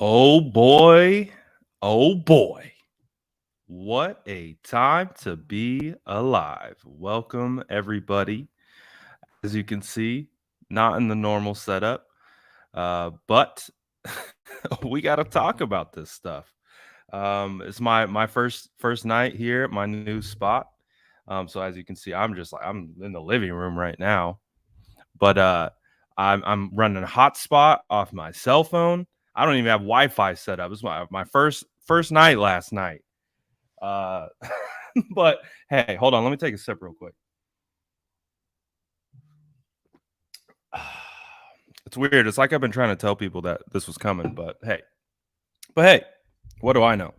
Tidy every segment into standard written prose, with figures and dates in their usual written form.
Oh boy. Oh boy. What a time to be alive. Welcome, everybody. As you can see, not in the normal setup, but we got to talk about this stuff. It's my first night here at my new spot. So as you can see, I'm in the living room right now. But I'm running a hotspot off my cell phone. I don't even have Wi-Fi set up. It's my first night last night. Uh, but hey, hold on. Let me take a sip real quick. It's weird. It's like I've been trying to tell people that this was coming, but hey, what do I know?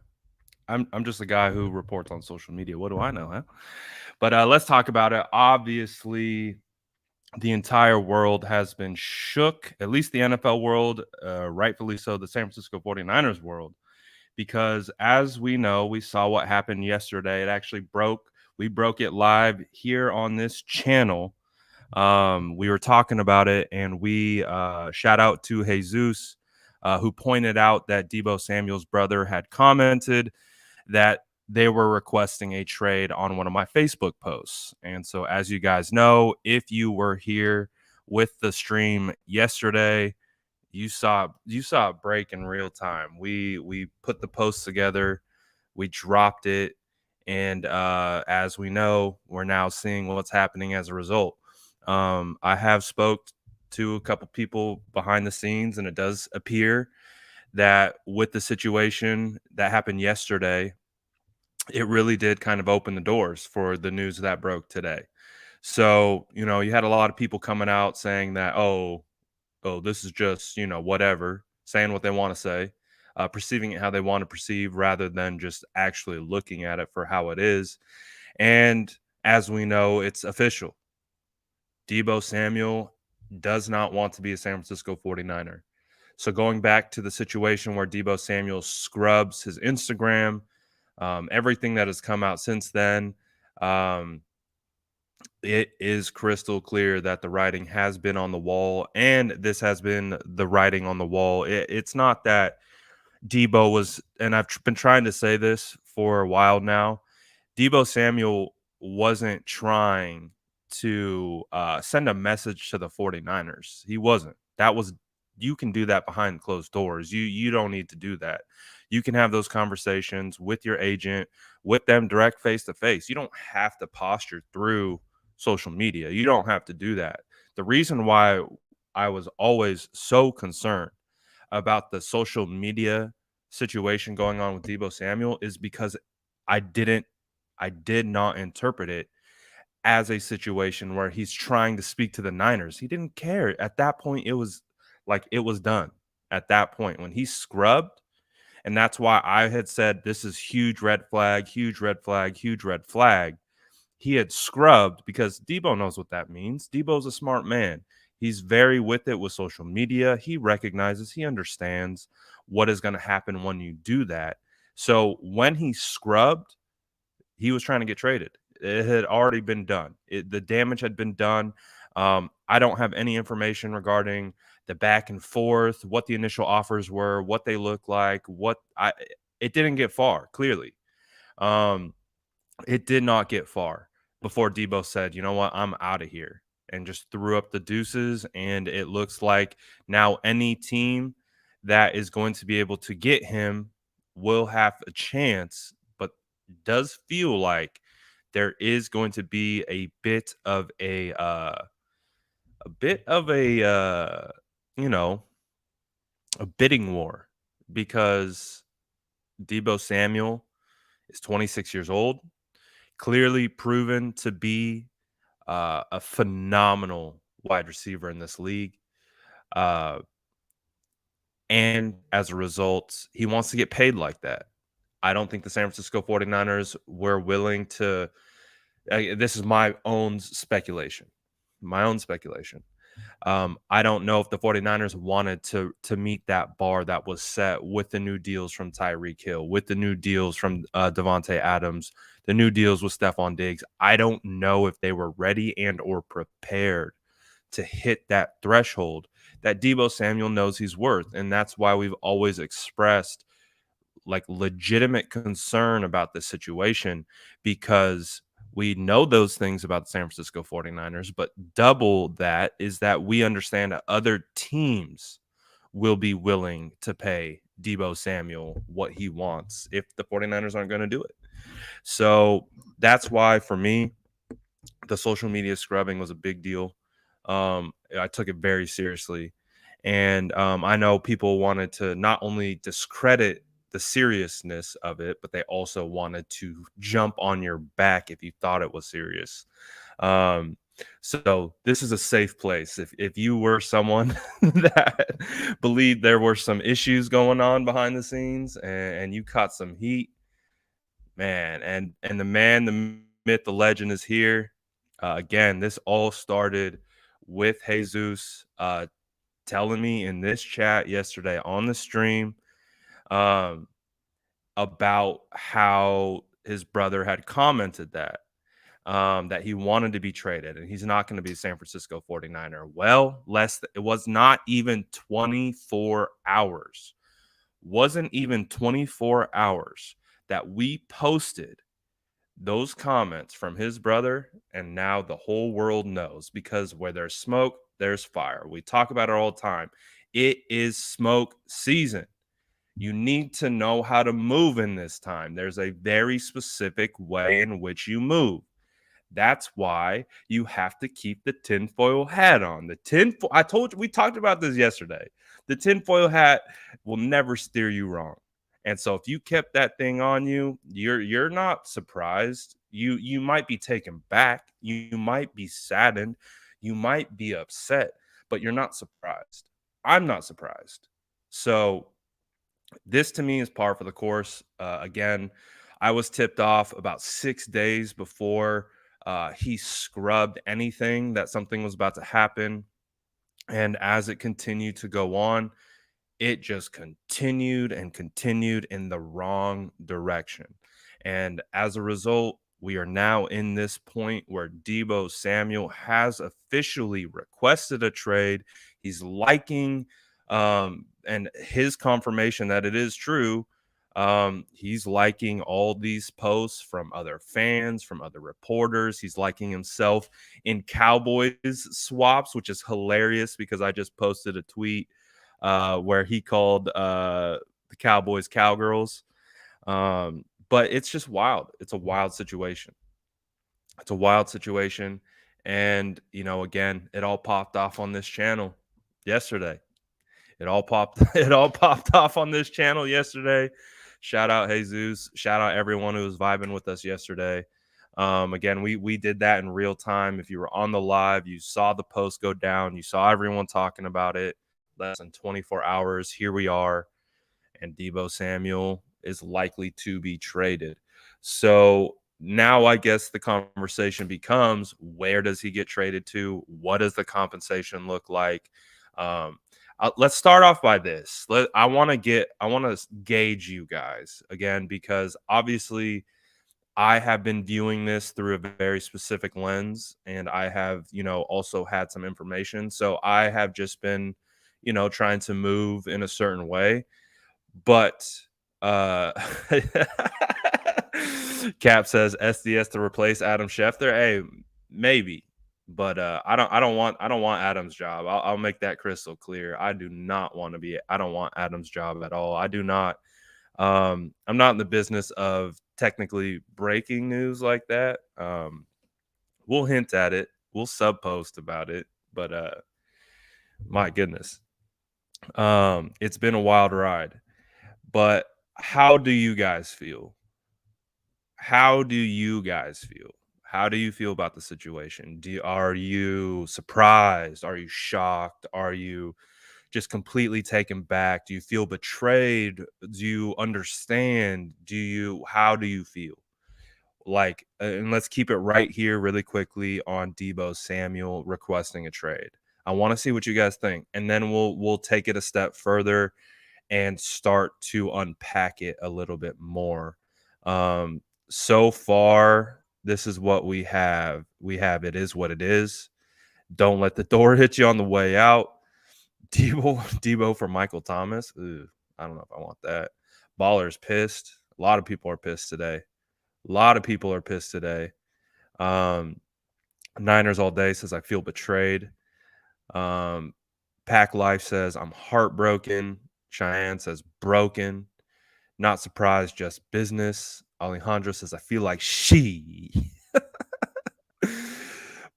I'm just a guy who reports on social media. What do I know, huh? But let's talk about it. Obviously, the entire world has been shook, at least the NFL world, rightfully so, the San Francisco 49ers world, because as we know, we saw what happened yesterday. It actually broke. We broke it live here on this channel. We were talking about it, and we shout out to Jesus, who pointed out that Deebo Samuel's brother had commented that they were requesting a trade on one of my Facebook posts. And so, as you guys know, if you were here with the stream yesterday, you saw it break in real time. We put the post together, we dropped it, and as we know, we're now seeing what's happening as a result. I have spoke to a couple people behind the scenes, and it does appear that with the situation that happened yesterday, it really did kind of open the doors for the news that broke today. So, you had a lot of people coming out saying that, oh, this is just, whatever, saying what they want to say, perceiving it how they want to perceive rather than just actually looking at it for how it is. And as we know, it's official. Deebo Samuel does not want to be a San Francisco 49er. So going back to the situation where Deebo Samuel scrubs his Instagram, everything that has come out since then, um, it is crystal clear that the writing has been on the wall, and this has been the writing on the wall. It's not that Deebo was, and I've been trying to say this for a while now. Deebo Samuel wasn't trying to send a message to the 49ers. He wasn't. That was, you can do that behind closed doors. You don't need to do that. You can have those conversations with your agent, with them direct face to face. You don't have to posture through social media. You don't have to do that. The reason why I was always so concerned about the social media situation going on with Deebo Samuel is because I didn't I did not interpret it as a situation where he's trying to speak to the Niners. He didn't care. At that point, it was like it was done. At that point, when he scrubbed, and that's why I had said this is huge red flag, huge red flag, huge red flag. He had scrubbed because Deebo knows what that means. Deebo's a smart man. He's very with it with social media. He recognizes, he understands what is going to happen when you do that. So when he scrubbed, he was trying to get traded. It had already been done. The damage had been done. I don't have any information regarding the back and forth, what the initial offers were, what they look like. It didn't get far. Clearly, um, it did not get far before Deebo said, "You know what? I'm out of here," and just threw up the deuces. And it looks like now any team that is going to be able to get him will have a chance, but does feel like there is going to be a bit of you know a bidding war, because Deebo Samuel is 26 years old, clearly proven to be a phenomenal wide receiver in this league. Uh, and as a result, he wants to get paid like that. I don't think the San Francisco 49ers were willing to. This is my own speculation. My own speculation. I don't know if the 49ers wanted to meet that bar that was set with the new deals from Tyreek Hill, with the new deals from Devontae Adams, the new deals with Stephon Diggs. I don't know if they were ready and or prepared to hit that threshold that Deebo Samuel knows he's worth. And that's why we've always expressed like legitimate concern about this situation, because we know those things about the San Francisco 49ers, but double that is that we understand that other teams will be willing to pay Deebo Samuel what he wants if the 49ers aren't going to do it. So that's why for me, the social media scrubbing was a big deal. I took it very seriously. And I know people wanted to not only discredit the seriousness of it, but they also wanted to jump on your back if you thought it was serious. Um, so this is a safe place. If you were someone that believed there were some issues going on behind the scenes and you caught some heat, man, and the myth, the legend is here. Again, this all started with Jesus telling me in this chat yesterday on the stream um, about how his brother had commented that he wanted to be traded and he's not going to be a San Francisco 49er. Well, it was not even 24 hours. Wasn't even 24 hours that we posted those comments from his brother, and now the whole world knows, because where there's smoke, there's fire. We talk about it all the time. It is smoke season. You need to know how to move in this time. There's a very specific way in which you move. That's why you have to keep the tinfoil hat on. I told you, we talked about this yesterday. The tinfoil hat will never steer you wrong. And so if you kept that thing on you, you're not surprised. You might be taken back. You might be saddened. You might be upset, but you're not surprised. I'm not surprised. So this to me is par for the course. Again, I was tipped off about 6 days before he scrubbed anything that something was about to happen. And as it continued to go on, it just continued and continued in the wrong direction. And as a result, we are now in this point where Deebo Samuel has officially requested a trade. He's liking and his confirmation that it is true. He's liking all these posts from other fans, from other reporters. He's liking himself in Cowboys swaps, which is hilarious because I just posted a tweet where he called the Cowboys cowgirls. But it's just wild. It's a wild situation. It's a wild situation. And, again, it all popped off on this channel yesterday. It all popped off on this channel yesterday. Shout out Jesus. Shout out everyone who was vibing with us yesterday. Again, we did that in real time. If you were on the live, you saw the post go down. You saw everyone talking about it. Less than 24 hours. Here we are. And Deebo Samuel is likely to be traded. So now I guess the conversation becomes, where does he get traded to? What does the compensation look like? Let's start off by this. I want to gauge you guys again, because obviously I have been viewing this through a very specific lens, and I have, also had some information. So I have just been, trying to move in a certain way. But Cap says SDS to replace Adam Schefter. Hey, maybe, but I don't want Adam's job. I'll make that crystal clear. I don't want Adam's job at all. I do not. I'm not in the business of technically breaking news like that. We'll hint at it. We'll sub post about it. But my goodness, it's been a wild ride. But how do you guys feel? How do you guys feel? How do you feel about the situation? Are you surprised? Are you shocked? Are you just completely taken back? Do you feel betrayed? Do you understand? How do you feel? And let's keep it right here really quickly on Deebo Samuel requesting a trade. I want to see what you guys think, and then we'll take it a step further and start to unpack it a little bit more. So far, this is what we have. It is what it is. Don't let the door hit you on the way out. Deebo for Michael Thomas. Ooh, I don't know if I want that. Baller's pissed. A lot of people are pissed today. A lot of people are pissed today. Niners all day says I feel betrayed. Pack Life says I'm heartbroken. Cheyenne says broken. Not surprised, just business. Alejandro says I feel like she.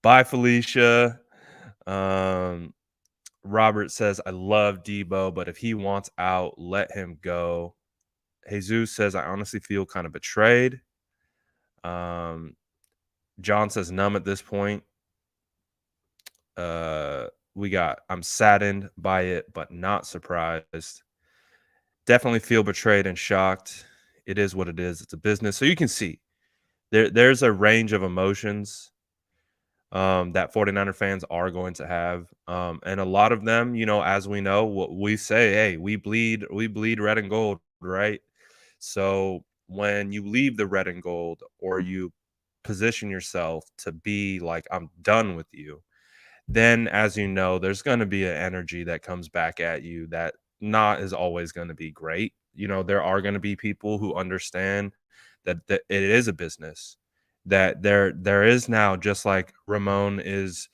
Bye, Felicia. Robert says I love Deebo, but if he wants out, let him go. Jesus says I honestly feel kind of betrayed. John says numb at this point. I'm saddened by it, but not surprised. Definitely feel betrayed and shocked. It is what it is. It's a business. So you can see there's a range of emotions that 49er fans are going to have. And a lot of them, as we know, what we say, hey, we bleed red and gold, right? So when you leave the red and gold or you position yourself to be like, I'm done with you, then as you know, there's going to be an energy that comes back at you that not is always going to be great. There are going to be people who understand that it is a business, that there is now, just like Raymond is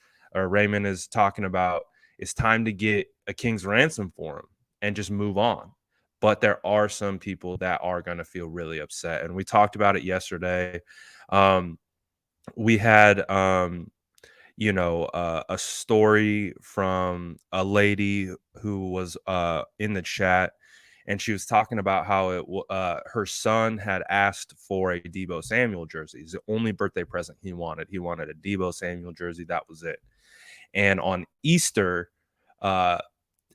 talking about, it's time to get a king's ransom for him and just move on. But there are some people that are going to feel really upset, and we talked about it yesterday. We had a story from a lady who was in the chat, and she was talking about how her son had asked for a Deebo Samuel jersey. It's the only birthday present he wanted. He wanted a Deebo Samuel jersey. That was it. And on Easter,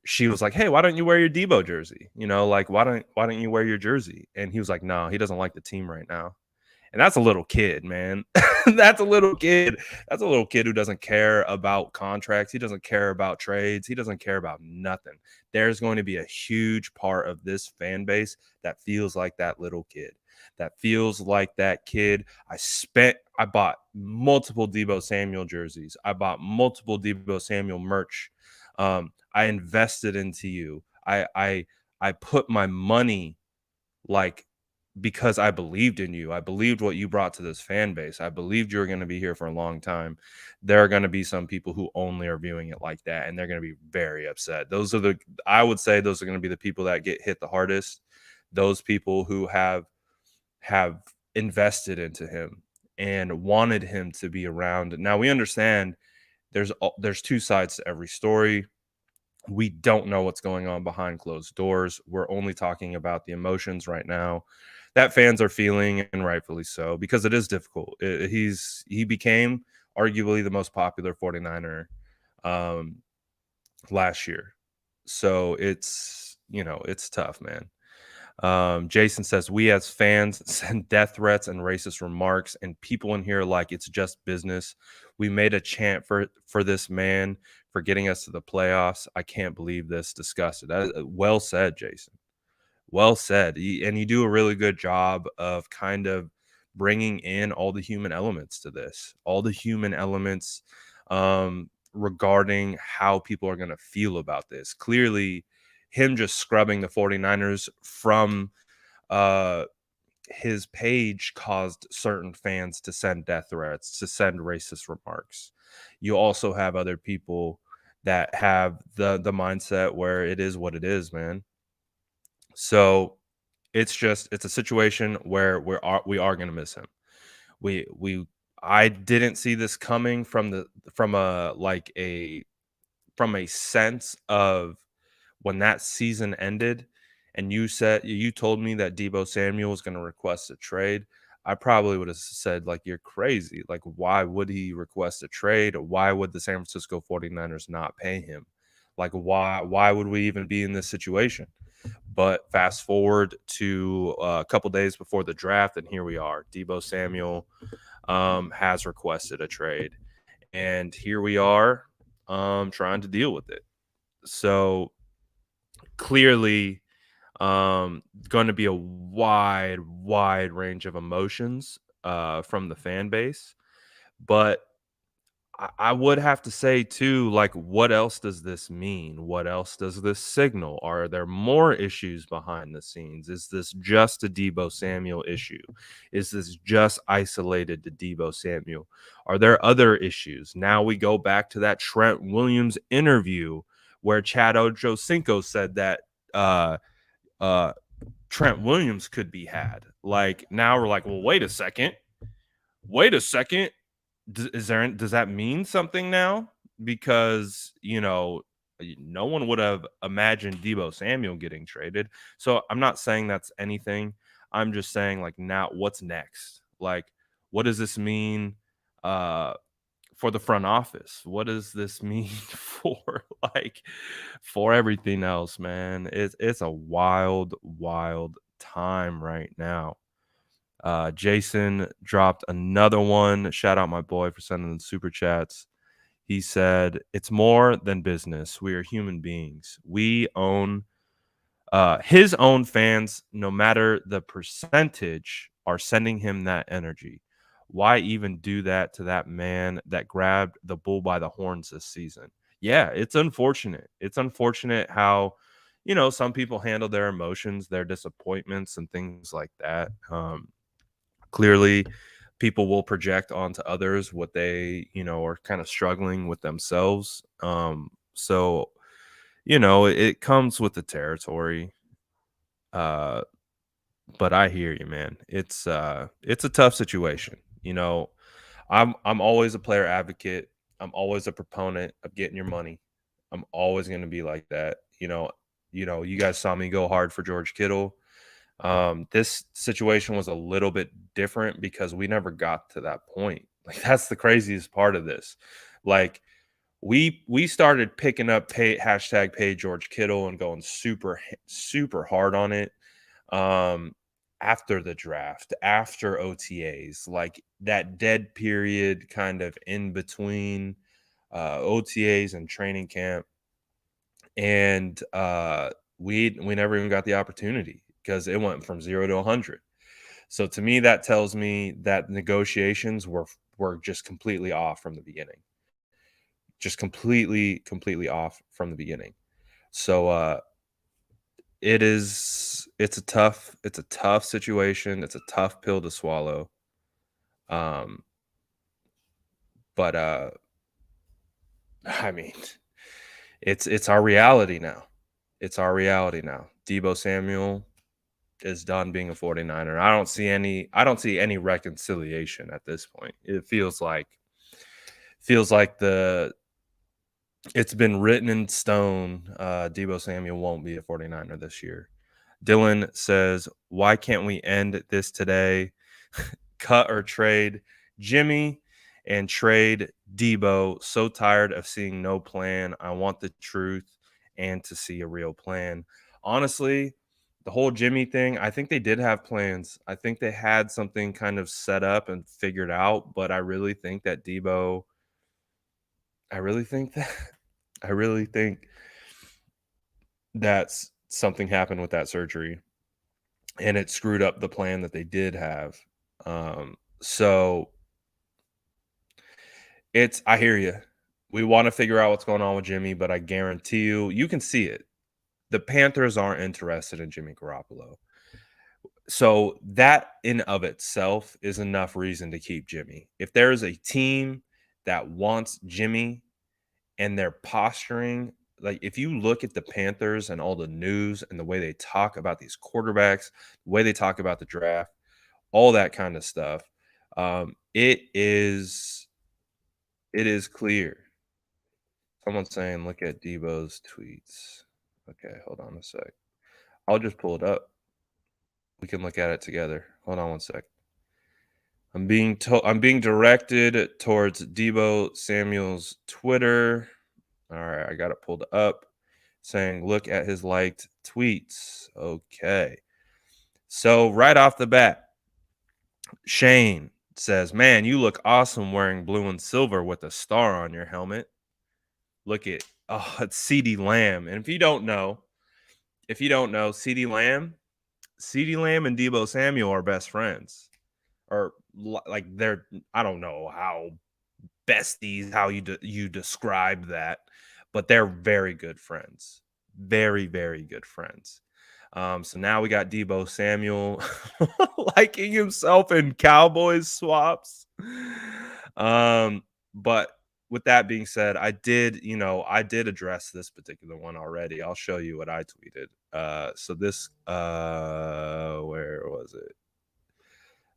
she was like, "Hey, why don't you wear your Deebo jersey? Like why don't you wear your jersey?" And he was like, "No, he doesn't like the team right now." And that's a little kid, man. That's a little kid. That's a little kid who doesn't care about contracts. He doesn't care about trades. He doesn't care about nothing. There's going to be a huge part of this fan base that feels like that little kid. That feels like that kid. I bought multiple Deebo Samuel jerseys. I bought multiple Deebo Samuel merch. I invested into you. I put my money, like, because I believed in you. I believed what you brought to this fan base. I believed you were going to be here for a long time. There are going to be some people who only are viewing it like that, and they're going to be very upset. I would say those are going to be the people that get hit the hardest. Those people who have invested into him and wanted him to be around. Now we understand there's two sides to every story. We don't know what's going on behind closed doors. We're only talking about the emotions right now that fans are feeling, and rightfully so, because it is difficult. He became arguably the most popular 49er last year. So it's tough, man. Jason says, we as fans send death threats and racist remarks, and people in here like it's just business. We made a chant for this man for getting us to the playoffs. I can't believe this. Disgusted. Well said, Jason. Well said. And you do a really good job of kind of bringing in all the human elements to this, all the human elements regarding how people are going to feel about this. Clearly, him just scrubbing the 49ers from his page caused certain fans to send death threats, to send racist remarks. You also have other people that have the mindset where it is what it is, man. So it's a situation where we are going to miss him. I didn't see this coming from a sense of when that season ended, and you told me that Deebo Samuel was going to request a trade. I probably would have said, like, you're crazy. Like, why would he request a trade? Why would the San Francisco 49ers not pay him? Like, why would we even be in this situation? But fast forward to a couple days before the draft, and here we are. Deebo Samuel has requested a trade, and here we are trying to deal with it. So clearly, going to be a wide range of emotions from the fan base, but I would have to say too, like, what else does this mean? What else does this signal? Are there more issues behind the scenes? Is this just a Deebo Samuel issue? Is this just isolated to Deebo Samuel? Are there other issues? Now we go back to that Trent Williams interview where Chad Ochocinco said that uh Trent Williams could be had. Like now we're like, well, wait a second. Wait a second. Does that mean something now? Because no one would have imagined Deebo Samuel getting traded. So I'm not saying that's anything. I'm just saying like now what's next? Like what does this mean uh for the front office? What does this mean for like for everything else, man? It's a wild time right now. Jason dropped another one. Shout out my boy for sending the super chats. He said, "It's more than business. We are human beings. We own his own fans, no matter the percentage, are sending him that energy. Why even do that to that man that grabbed the bull by the horns this season?" Yeah, it's unfortunate. It's unfortunate how, some people handle their emotions, their disappointments, and things like that. Clearly, people will project onto others what they, are kind of struggling with themselves. So, it comes with the territory. Uh, but I hear you, man. It's a tough situation. I'm always a player advocate. I'm always a proponent of getting your money. I'm always going to be like that. You guys saw me go hard for George Kittle. This situation was a little bit different because we never got to that point. Like that's the craziest part of this. Like we started picking up hashtag pay George Kittle and going super hard on it um after the draft, after OTAs, like that dead period kind of in between OTAs and training camp. And we never even got the opportunity because it went from 0 to 100. So to me that tells me that negotiations were just completely off from the beginning. Just completely off from the beginning. So it's a tough situation. It's a tough pill to swallow. Um but I mean, it's our reality now. It's our reality now. Deebo Samuel is done being a 49er. I don't see any reconciliation at this point. It feels like the it's been written in stone. Deebo Samuel won't be a 49er this year. Dylan says, "Why can't we end this today? Cut or trade Jimmy and trade Deebo. So tired of seeing no plan. I want the truth and to see a real plan." Honestly, the whole Jimmy thing, I think they did have plans. I think they had something kind of set up and figured out, but I really think that Deebo, I really think that I really think that's something happened with that surgery and it screwed up the plan that they did have. So I hear you. We want to figure out what's going on with Jimmy, but I guarantee you can see it. The Panthers aren't interested in Jimmy Garoppolo. So that in of itself is enough reason to keep Jimmy. If there is a team that wants Jimmy and they're posturing, like if you look at the Panthers and all the news and the way they talk about these quarterbacks, the way they talk about the draft, all that kind of stuff, it is clear. Someone's saying, "Look at Debo's tweets." Okay, hold on a sec. I'll just pull it up. We can look at it together. Hold on one sec. I'm being directed towards Deebo Samuel's Twitter. All right, I got it pulled up saying, "Look at his liked tweets." Okay. So right off the bat, Shane says, "Man, you look awesome wearing blue and silver with a star on your helmet." Look at it's CeeDee Lamb. And if you don't know, CeeDee Lamb and Deebo Samuel are best friends. Or like they're I don't know how besties, how you describe that, but they're very good friends. Very, very good friends. So now we got Deebo Samuel liking himself in Cowboys swaps. But with that being said, I did address this particular one already. I'll show you what I tweeted. So this where was it?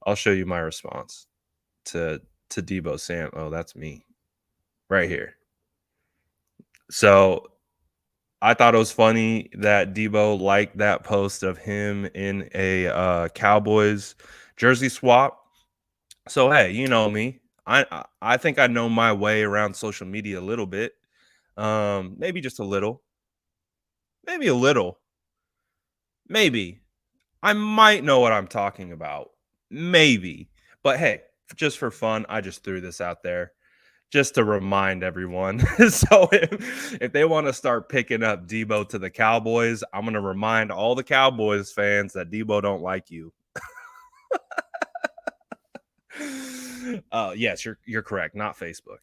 I'll show you my response to Deebo Sam. Oh, that's me right here. So I thought it was funny that Deebo liked that post of him in a Cowboys jersey swap. So hey, you know me. I think I know my way around social media a little bit. Maybe just a little. Maybe a little. Maybe. I might know what I'm talking about. Maybe. But hey, just for fun, I just threw this out there just to remind everyone. So if they want to start picking up Deebo to the Cowboys, I'm going to remind all the Cowboys fans that Deebo don't like you. Yes, you're correct. Not Facebook.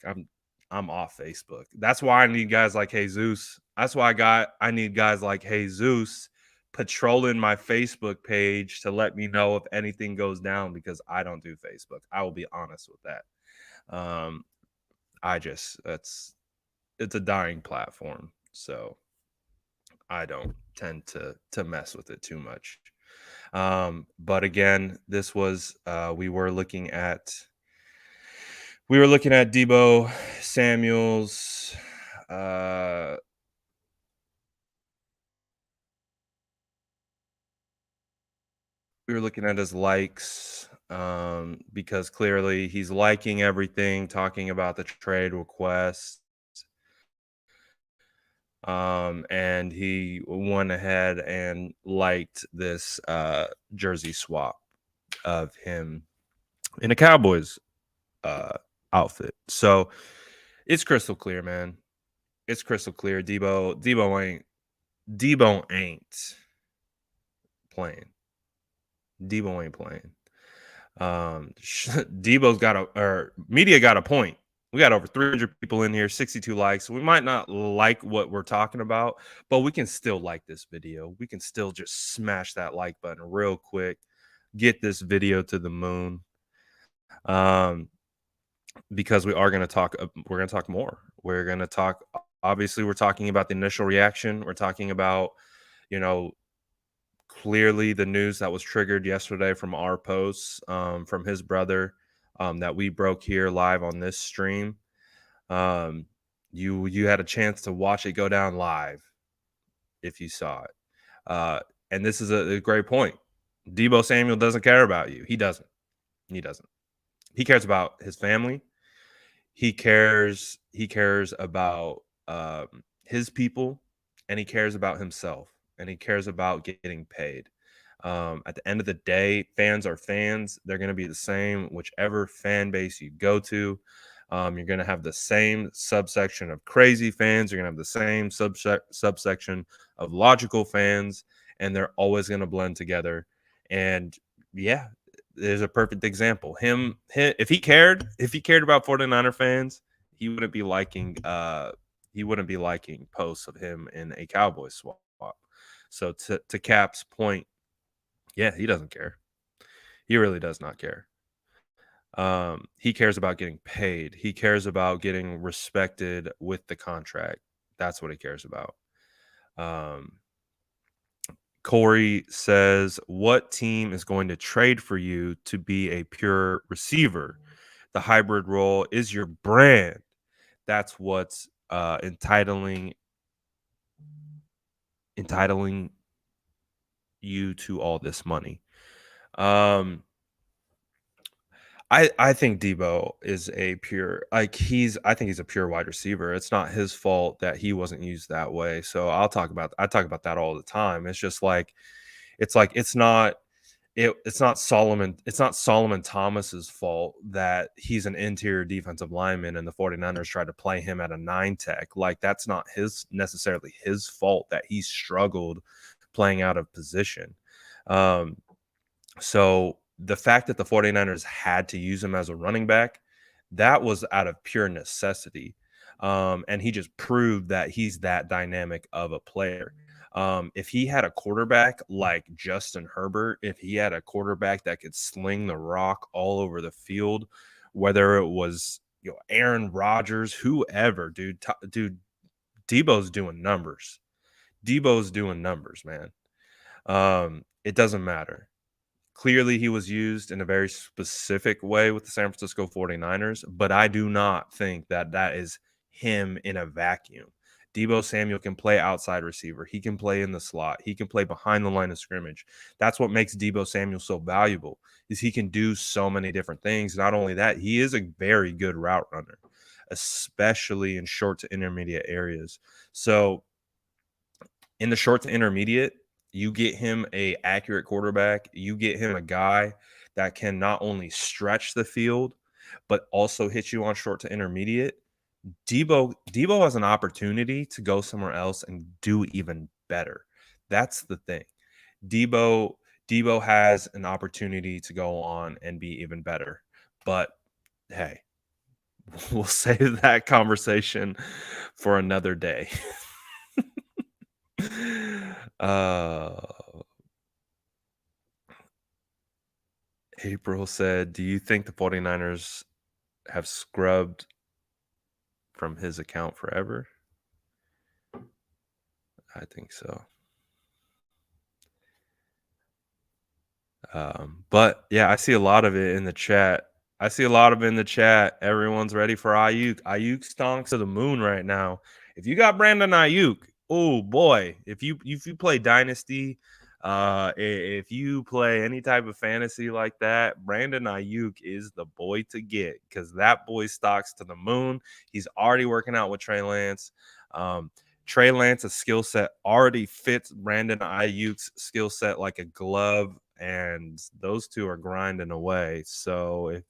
I'm off Facebook. That's why I need guys like Jesus. That's why I need guys like Jesus patrolling my Facebook page to let me know if anything goes down because I don't do Facebook. I will be honest with that. I just it's a dying platform, so I don't tend to mess with it too much. But again, this was we were looking at Deebo Samuel's uh we were looking at his likes because clearly he's liking everything, talking about the trade request. And he went ahead and liked this jersey swap of him in a Cowboys outfit. So it's crystal clear, man. It's crystal clear. Debo ain't playing. Debo ain't playing. Debo's got media got a point. We got over 300 people in here, 62 likes. We might not like what we're talking about, but we can still like this video. We can still just smash that like button real quick, get this video to the moon. Because we are going to talk, we're going to talk more. We're going to talk. Obviously, we're talking about the initial reaction. We're talking about, you know, clearly the news that was triggered yesterday from our posts, from his brother, that we broke here live on this stream. You had a chance to watch it go down live if you saw it. And this is a great point. Deebo Samuel doesn't care about you. He doesn't. He doesn't. He cares about his family. He cares about his people, and he cares about himself, and he cares about getting paid. At the end of the day, fans are fans. They're going to be the same, whichever fan base you go to. You're going to have the same subsection of crazy fans. You're going to have the same subsection of logical fans, and they're always going to blend together. And yeah, there's a perfect example. Him if he cared about 49er fans, he wouldn't be liking posts of him in a Cowboys swap. So to Cap's point, yeah, he doesn't care. He really does not care. He cares about getting paid. He cares about getting respected with the contract. That's what he cares about. Corey says, what team is going to trade for you to be a pure receiver? The hybrid role is your brand. That's what's entitling you to all this money. I think Deebo is a pure I think he's a pure wide receiver. It's not his fault that he wasn't used that way. So I talk about that all the time. It's just like it's not Solomon Thomas's fault that he's an interior defensive lineman and the 49ers tried to play him at a 9 tech. Like that's not necessarily his fault that he struggled playing out of position. So the fact that the 49ers had to use him as a running back, That was out of pure necessity. And he just proved that he's that dynamic of a player. If he had a quarterback like Justin Herbert, if he had a quarterback that could sling the rock all over the field, whether it was Aaron Rodgers, whoever, dude, Deebo's doing numbers. Deebo's doing numbers, man. It doesn't matter. Clearly, he was used in a very specific way with the San Francisco 49ers, but I do not think that that is him in a vacuum. Deebo Samuel can play outside receiver. He can play in the slot. He can play behind the line of scrimmage. That's what makes Deebo Samuel so valuable, is he can do so many different things. Not only that, he is a very good route runner, especially in short to intermediate areas. So in the short to intermediate, you get him a accurate quarterback. You get him a guy that can not only stretch the field, but also hit you on short to intermediate. Deebo has an opportunity to go somewhere else and do even better. That's the thing. Deebo Deebo has an opportunity to go on and be even better. But hey, we'll save that conversation for another day. uh April said, "Do you think the 49ers have scrubbed from his account forever?" I think so. But yeah, I see a lot of it in the chat. Everyone's ready for Ayuk. Ayuk stonks to the moon right now. If you got Brandon Ayuk, oh boy, if you play Dynasty, if you play any type of fantasy like that, Brandon Ayuk is the boy to get, because that boy stocks to the moon. He's already working out with Trey Lance. Trey Lance's skill set already fits Brandon Ayuk's skill set like a glove, and those two are grinding away. So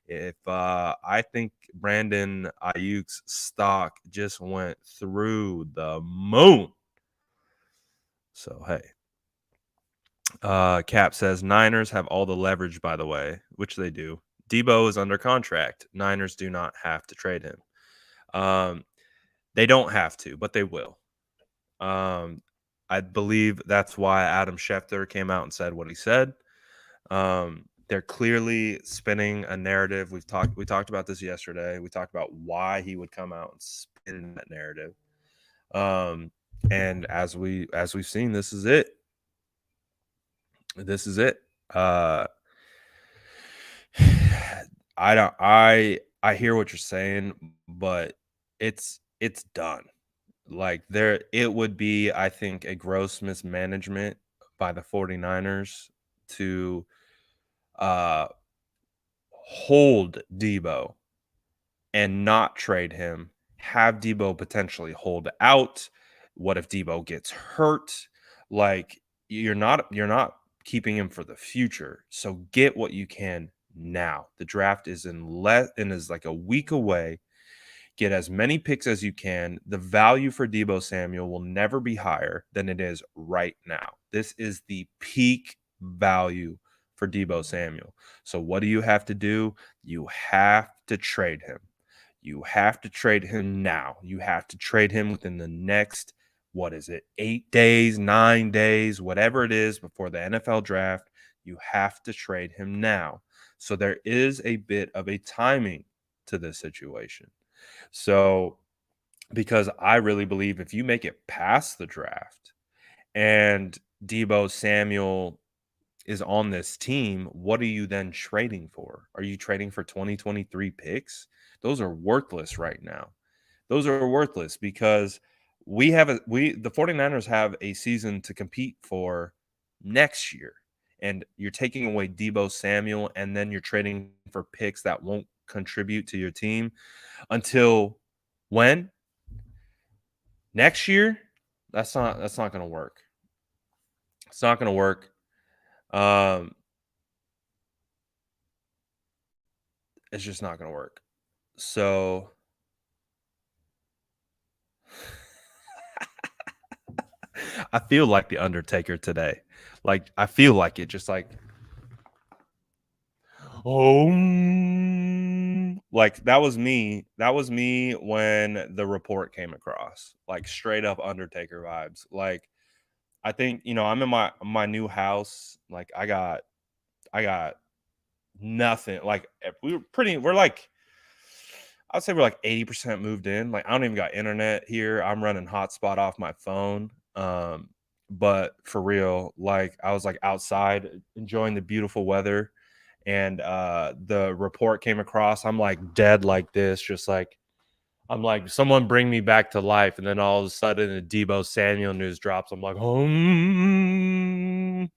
if I think Brandon Ayuk's stock just went through the moon. So hey. Cap says Niners have all the leverage, by the way, which they do. Deebo is under contract. Niners do not have to trade him. They don't have to, but they will. I believe that's why Adam Schefter came out and said what he said. They're clearly spinning a narrative. We talked about this yesterday. We talked about why he would come out and spin that narrative. And as we've seen, this is it. This is it. I hear what you're saying, but it's done. Like, it would be, I think, a gross mismanagement by the 49ers to hold Deebo and not trade him, have Deebo potentially hold out. What if Deebo gets hurt? Like, you're not keeping him for the future. So get what you can now. The draft is is like a week away. Get as many picks as you can. The value for Deebo Samuel will never be higher than it is right now. This is the peak value for Deebo Samuel. So what do you have to do? You have to trade him. You have to trade him now. You have to trade him within the next, 8 days, 9 days, whatever it is before the NFL draft. You have to trade him now. So there is a bit of a timing to this situation. So, because I really believe if you make it past the draft and Deebo Samuel is on this team, what are you then trading for? Are you trading for 2023 picks? Those are worthless right now. Those are worthless because the 49ers have a season to compete for next year. And you're taking away Deebo Samuel, and then you're trading for picks that won't contribute to your team until when? Next year? That's not going to work. It's not going to work. It's just not going to work. So I feel like the Undertaker today. Like, I feel like it, just like, oh, Like that was me. That was me when the report came across. Like straight up Undertaker vibes. Like I think, I'm in my new house. Like I got nothing. Like we're like I'd say we're like 80% moved in. Like I don't even got internet here. I'm running hotspot off my phone. But for real, like I was like outside enjoying the beautiful weather, and the report came across. I'm like dead like this, just like I'm like, someone bring me back to life. And then all of a sudden the Deebo Samuel news drops. I'm like, 100%.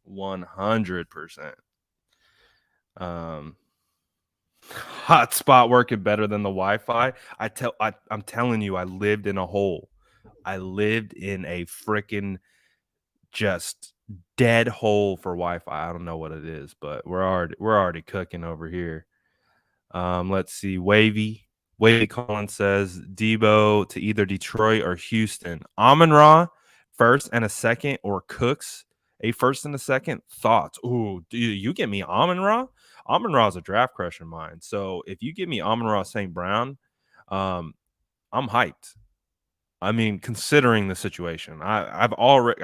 100%. Um, Hotspot working better than the Wi-Fi. I'm telling you, I lived in a hole. I lived in a freaking just dead hole for Wi-Fi. I don't know what it is, but we're already cooking over here. Let's see. Wavy Collins says Deebo to either Detroit or Houston. Amon-Ra, first and a second, or Cooks, a first and a second. Thoughts? Ooh, do you get me Amon-Ra? Amon-Ra is a draft crush of mine. So if you give me Amon-Ra St. Brown, I'm hyped. I mean, considering the situation, I've already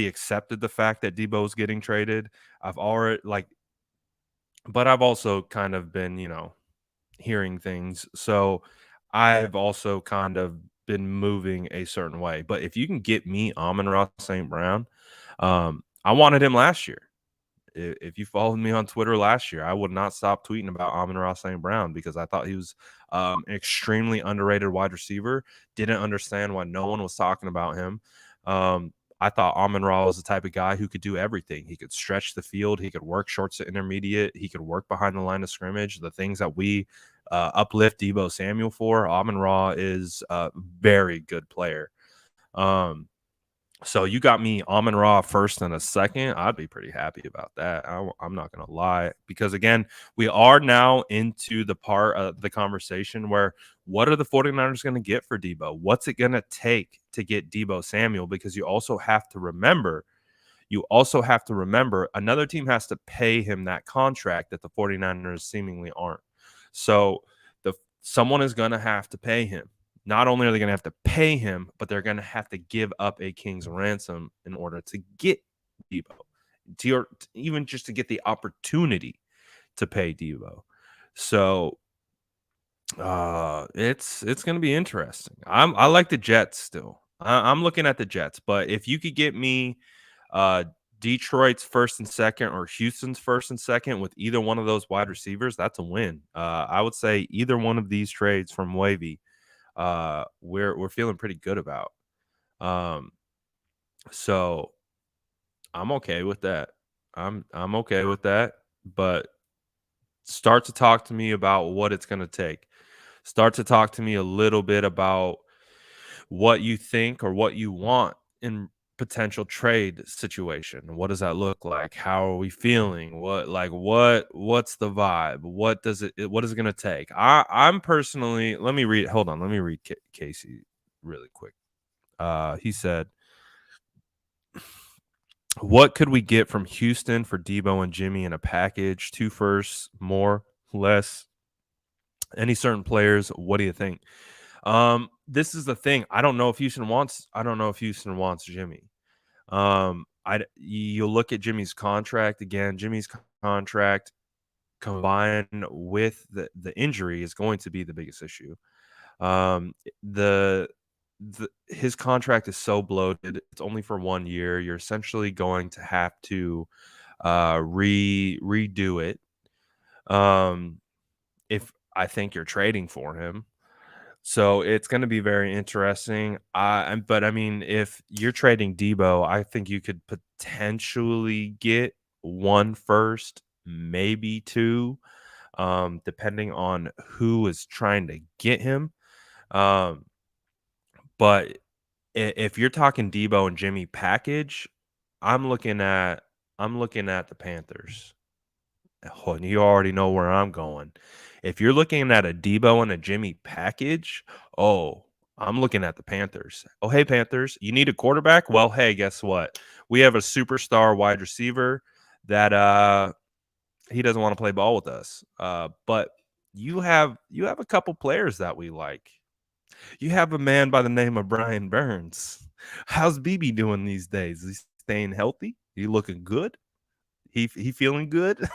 accepted the fact that Debo's getting traded. But I've also kind of been, hearing things. So I've also kind of been moving a certain way. But if you can get me Amon-Ra St. Brown, I wanted him last year. If you followed me on Twitter last year, I would not stop tweeting about Amon-Ra St. Brown because I thought he was an extremely underrated wide receiver. Didn't understand why no one was talking about him. I thought Amon-Ra was the type of guy who could do everything. He could stretch the field. He could work shorts to intermediate. He could work behind the line of scrimmage. The things that we uplift Deebo Samuel for, Amon-Ra is a very good player. So you got me Amon-Ra first and a second. I'd be pretty happy about that. I'm not going to lie. Because, again, we are now into the part of the conversation where what are the 49ers going to get for Deebo? What's it going to take to get Deebo Samuel? Because you also have to remember another team has to pay him that contract that the 49ers seemingly aren't. So someone is going to have to pay him. Not only are they going to have to pay him, but they're going to have to give up a king's ransom in order to get Deebo, even just to get the opportunity to pay Deebo. So it's going to be interesting. I like the Jets still. I'm looking at the Jets, but if you could get me Detroit's first and second or Houston's first and second with either one of those wide receivers, that's a win. I would say either one of these trades from Wavy, we're feeling pretty good about. So I'm okay with that. I'm okay with that, but start to talk to me about what it's going to take. Start to talk to me a little bit about what you think or what you want in potential trade situation. What does that look like? How are we feeling? What's the vibe? What is it going to take? I'm personally, let me read Casey really quick. He said, what could we get from Houston for Deebo and Jimmy in a package? 2 firsts, more, less, any certain players? What do you think? This is the thing. I don't know if Houston wants Jimmy. You look at Jimmy's contract again. Jimmy's contract combined with the injury is going to be the biggest issue. His contract is so bloated. It's only for 1 year. You're essentially going to have to redo it. If I think you're trading for him. So it's going to be very interesting. But I mean, if you're trading Deebo, I think you could potentially get 1 first, maybe 2, depending on who is trying to get him. But if you're talking Deebo and Jimmy package, I'm looking at the Panthers. Oh, and you already know where I'm going. If you're looking at a Deebo and a Jimmy package, I'm looking at the Panthers. Oh, hey, Panthers, you need a quarterback? Well, hey, guess what? We have a superstar wide receiver that he doesn't want to play ball with us. But you have a couple players that we like. You have a man by the name of Brian Burns. How's BB doing these days? Is he staying healthy? He looking good? He feeling good?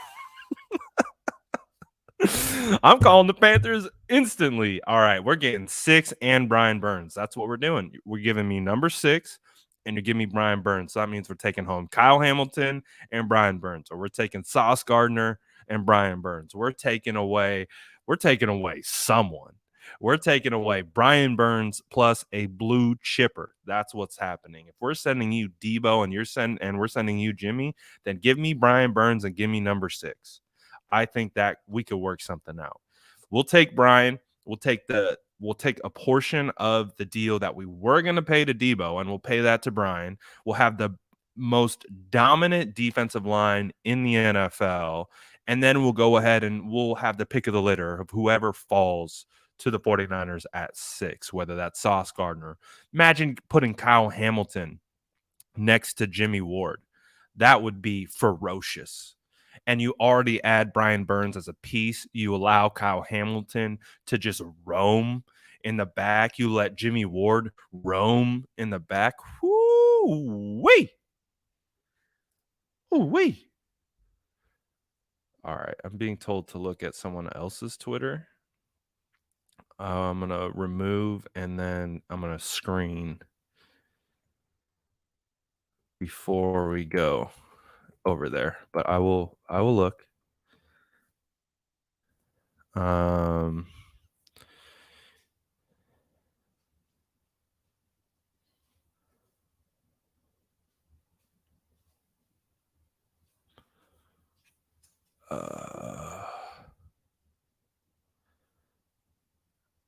I'm calling the Panthers instantly. All right, we're getting 6 and Brian Burns. That's what we're doing. We're giving me number 6, and you're giving me Brian Burns. So that means we're taking home Kyle Hamilton and Brian Burns, or we're taking Sauce Gardner and Brian Burns. We're taking away someone. We're taking away Brian Burns plus a blue chipper. That's what's happening. If we're sending you Deebo and we're sending you Jimmy, then give me Brian Burns and give me number 6. I think that we could work something out. We'll take Brian. We'll take a portion of the deal that we were going to pay to Deebo, and we'll pay that to Brian. We'll have the most dominant defensive line in the NFL, and then we'll go ahead and we'll have the pick of the litter of whoever falls to the 49ers at 6, whether that's Sauce Gardner. Imagine putting Kyle Hamilton next to Jimmy Ward. That would be ferocious. And you already add Brian Burns as a piece. You allow Kyle Hamilton to just roam in the back. You let Jimmy Ward roam in the back. Woo-wee. Ooh-wee. All right. I'm being told to look at someone else's Twitter. I'm going to remove and then I'm going to screen before we go over there. But I will look.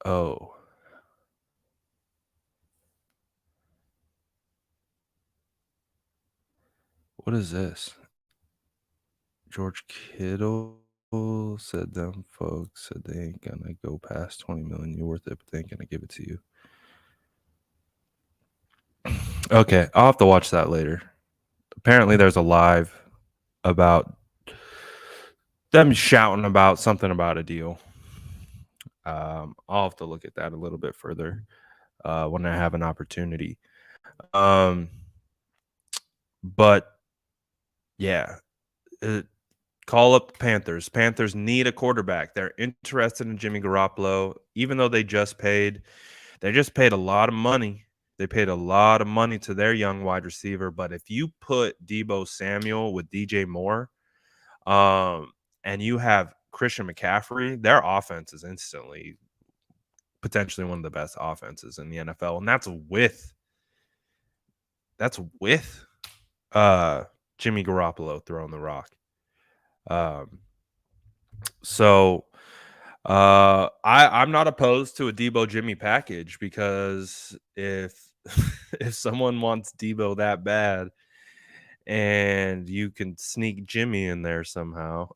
Oh. What is this? George Kittle said them folks said they ain't gonna go past 20 million. You're worth it, but they ain't gonna give it to you. Okay, I'll have to watch that later. Apparently there's a live about them shouting about something about a deal. I'll have to look at that a little bit further when I have an opportunity. But yeah, call up the Panthers. Panthers need a quarterback. They're interested in Jimmy Garoppolo, even though they just paid a lot of money. They paid a lot of money to their young wide receiver. But if you put Deebo Samuel with DJ Moore, and you have Christian McCaffrey, their offense is instantly potentially one of the best offenses in the NFL. And that's with Jimmy Garoppolo throwing the rock. So I'm not opposed to a Deebo Jimmy package, because if someone wants Deebo that bad and you can sneak Jimmy in there somehow,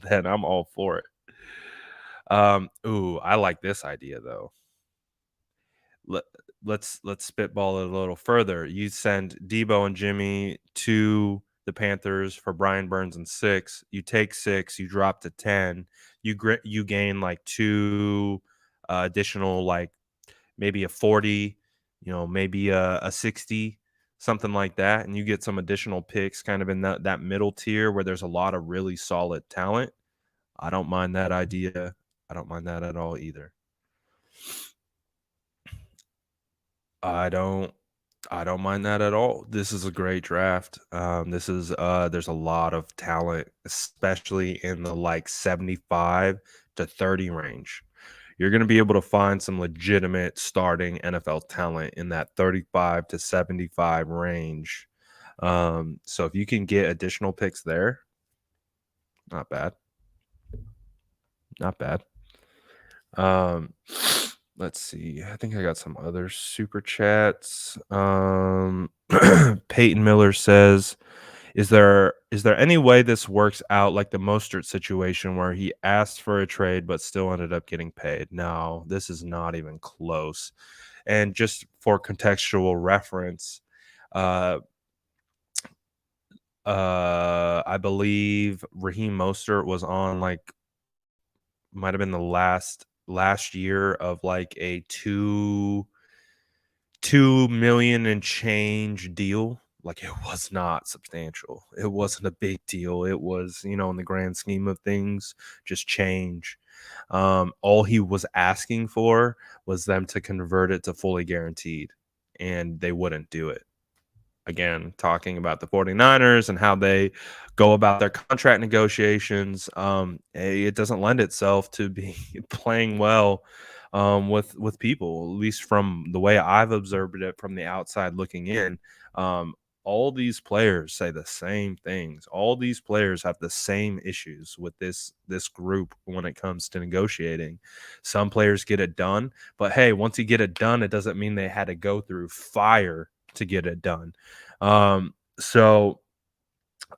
then I'm all for it. I like this idea though. Let's spitball it a little further. You send Deebo and Jimmy to the Panthers for Brian Burns and 6. You take 6, you drop to 10. You gain like 2 additional, like maybe a 40, maybe a 60, something like that, and you get some additional picks kind of in that middle tier where there's a lot of really solid talent. I don't mind that idea. I don't mind that at all either. I don't mind that at all. This is a great draft. There's a lot of talent, especially in the like 75 to 30 range. You're going to be able to find some legitimate starting NFL talent in that 35 to 75 range. So if you can get additional picks there, not bad. Not bad. Let's see. I think I got some other super chats. Peyton Miller says, Is there any way this works out like the Mostert situation where he asked for a trade but still ended up getting paid? No, this is not even close. And just for contextual reference, I believe Raheem Mostert was on might have been the last year of like a 2 million and change deal. Like, it was not substantial. It wasn't a big deal. It was, in the grand scheme of things, just change. All he was asking for was them to convert it to fully guaranteed, and they wouldn't do it. Again, talking about the 49ers and how they go about their contract negotiations, it doesn't lend itself to be playing well with people, at least from the way I've observed it from the outside looking in. Um, all these players say the same things. All these players have the same issues with this group when it comes to negotiating. Some players get it done, but hey, once you get it done, it doesn't mean they had to go through fire to get it done. So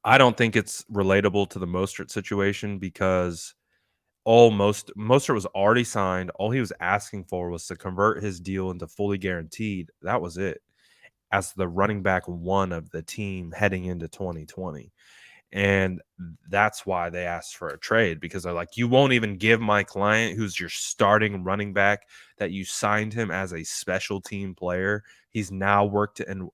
I don't think it's relatable to the Mostert situation because Mostert was already signed. All he was asking for was to convert his deal into fully guaranteed. That was it, as the running back one of the team heading into 2020. And that's why they asked for a trade, because they're like, you won't even give my client, who's your starting running back, that you signed him as a special team player. He's now worked and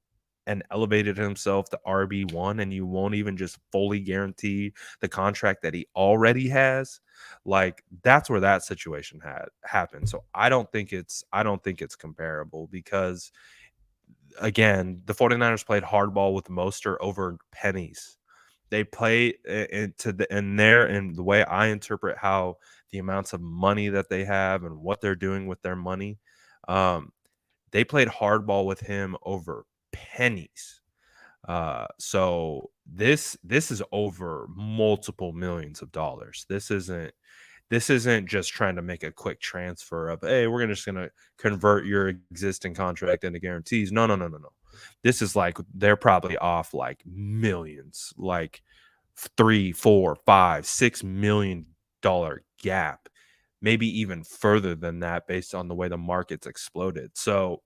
elevated himself to RB1, and you won't even just fully guarantee the contract that he already has. Like, that's where that situation had happened. So I don't think it's comparable, because again, the 49ers played hardball with Mostert over pennies. They play into the way I interpret how the amounts of money that they have and what they're doing with their money. They played hardball with him over pennies. So this is over multiple millions of dollars. This isn't just trying to make a quick transfer of, hey, we're just gonna convert your existing contract into guarantees. No. This is like they're probably off like millions, like 3, 4, 5, $6 million gap, maybe even further than that, based on the way the market's exploded. So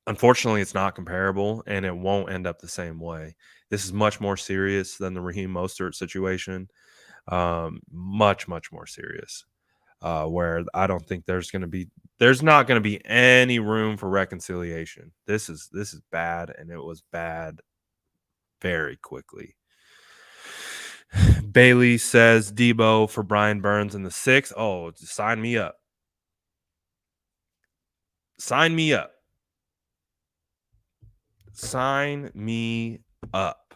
unfortunately, it's not comparable, and it won't end up the same way. This is much more serious than the Raheem Mostert situation. Much more serious. Where I don't think there's not going to be any room for reconciliation. This is bad, and it was bad very quickly. Bailey says Deebo for Brian Burns in the 6th. Oh, sign me up. Sign me up. Sign me up.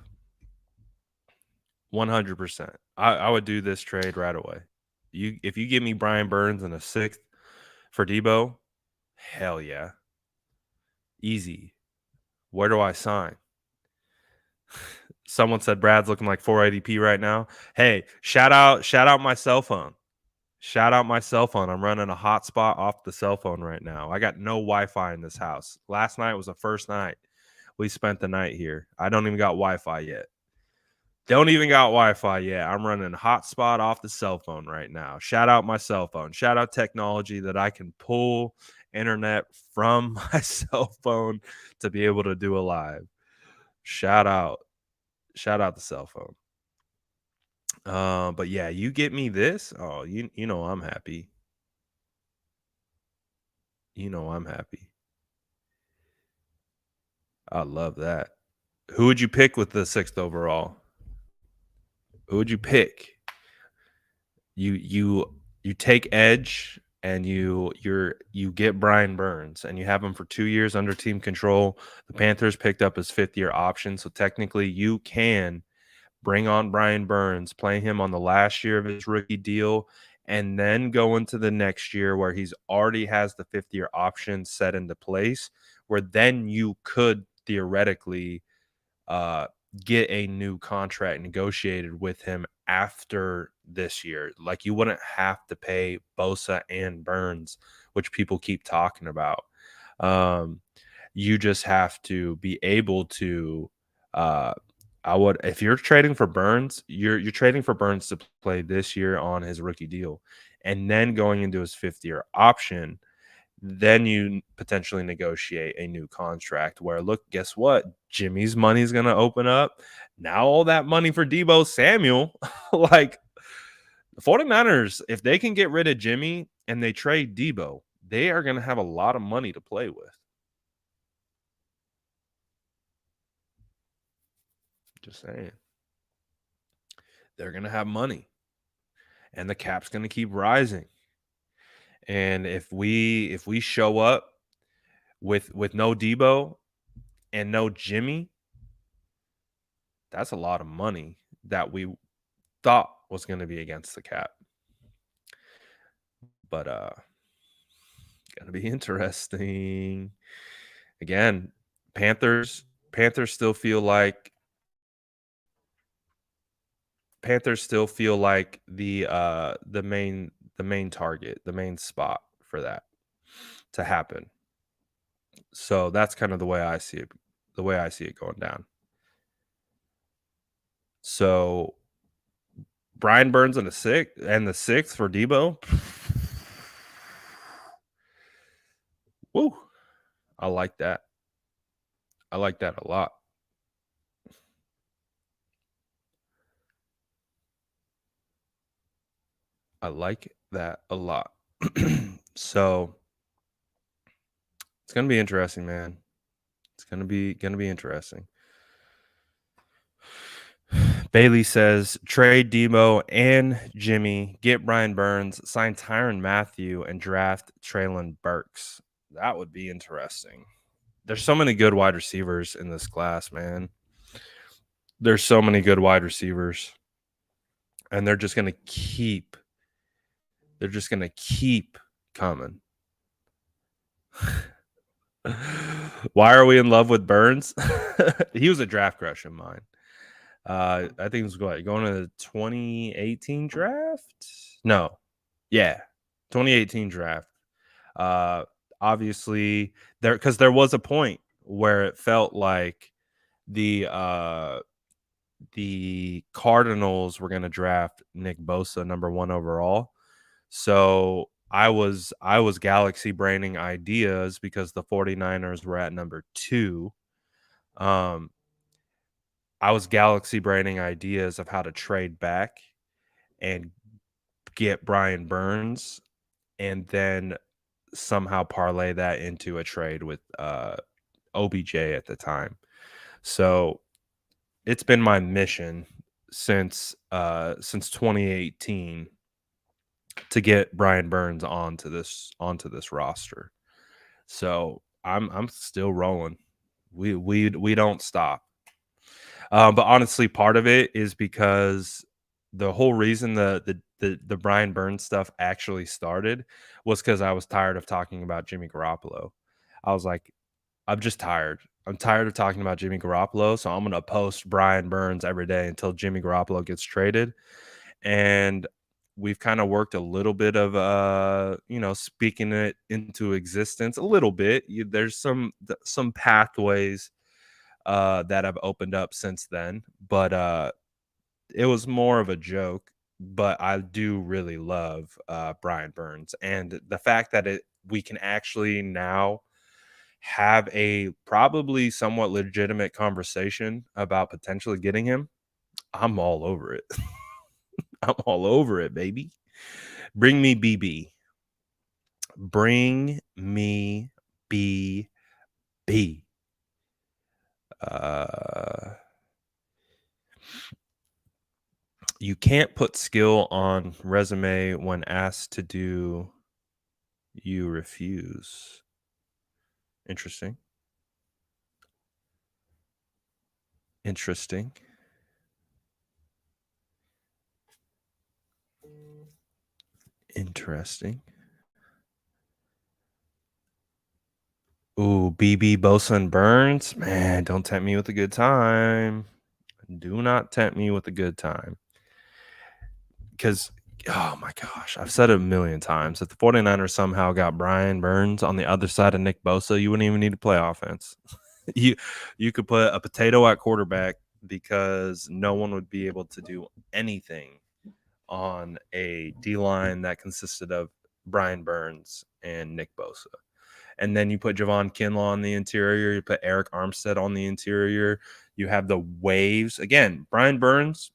100%. I would do this trade right away. If you give me Brian Burns in a 6th for Deebo, hell yeah. Easy. Where do I sign? Someone said Brad's looking like 480p right now. Hey, shout out my cell phone. Shout out my cell phone. I'm running a hotspot off the cell phone right now. I got no Wi-Fi in this house. Last night was the first night we spent the night here. I don't even got Wi-Fi yet. I'm running hotspot off the cell phone right now. Shout out my cell phone. Shout out technology that I can pull internet from my cell phone to be able to do a live. Shout out the cell phone. But yeah, you get me this. Oh, you know I'm happy. You know I'm happy. I love that. Who would you pick with the 6th overall? Who would you pick? You take edge, and you get Brian Burns, and you have him for 2 years under team control. The Panthers picked up his 5th-year option, so technically you can bring on Brian Burns, play him on the last year of his rookie deal, and then go into the next year where he's already has the 5th-year option set into place, where then you could theoretically get a new contract negotiated with him after this year. Like, you wouldn't have to pay Bosa and Burns, which people keep talking about. You just have to be able to if you're trading for Burns, you're trading for Burns to play this year on his rookie deal, and then going into his 5th-year option, then you potentially negotiate a new contract where, look, guess what? Jimmy's money is going to open up. Now all that money for Deebo Samuel, like the 49ers, if they can get rid of Jimmy and they trade Deebo, they are going to have a lot of money to play with. Just saying. They're going to have money. And the cap's going to keep rising. And if we show up with no Deebo and no Jimmy, that's a lot of money that we thought was going to be against the cap. But gonna be interesting. Again, Panthers still feel like the main target, the main spot for that to happen. So that's kind of the way I see it going down. So Brian Burns in the sixth for Deebo. Woo. I like that. I like that a lot. I like that a lot. So it's gonna be interesting, man. It's gonna be interesting. Bailey says trade Deebo and Jimmy, get Brian Burns, sign Tyrann Mathieu, and draft Traylon Burks. That would be interesting. There's so many good wide receivers in this class, man. There's so many good wide receivers. And they're just gonna keep coming. Why are we in love with Burns? He was a draft crush of mine. I think it was going to the 2018 draft. No, yeah, 2018 draft. Obviously, there was a point where it felt like the Cardinals were going to draft Nick Bosa number 1 overall. So I was galaxy braining ideas because the 49ers were at number 2. I was galaxy braining ideas of how to trade back and get Brian Burns and then somehow parlay that into a trade with OBJ at the time. So it's been my mission since 2018 to get Brian Burns onto this roster. So I'm still rolling. We don't stop. But honestly, part of it is because the whole reason the Brian Burns stuff actually started was because I was tired of talking about Jimmy Garoppolo. I was like, I'm just tired. I'm tired of talking about Jimmy Garoppolo, so I'm going to post Brian Burns every day until Jimmy Garoppolo gets traded. And we've kind of worked a little bit of speaking it into existence a little bit. There's some pathways that have opened up since then, but it was more of a joke. But I do really love Brian Burns, and the fact that we can actually now have a probably somewhat legitimate conversation about potentially getting him. I'm all over it. I'm all over it, baby. Bring me BB. Bring me BB. You can't put skill on resume when asked to do, you refuse. Interesting. Interesting. Interesting. Ooh, BB, Bosa, and Burns. Man, don't tempt me with a good time. Do not tempt me with a good time. Because, oh my gosh, I've said it a million times. If the 49ers somehow got Brian Burns on the other side of Nick Bosa, you wouldn't even need to play offense. you could put a potato at quarterback because no one would be able to do anything on a D-line that consisted of Brian Burns and Nick Bosa. and then you put Javon Kinlaw on the interior, you put Eric Armstead on the interior, you have the waves. Again, Brian Burns,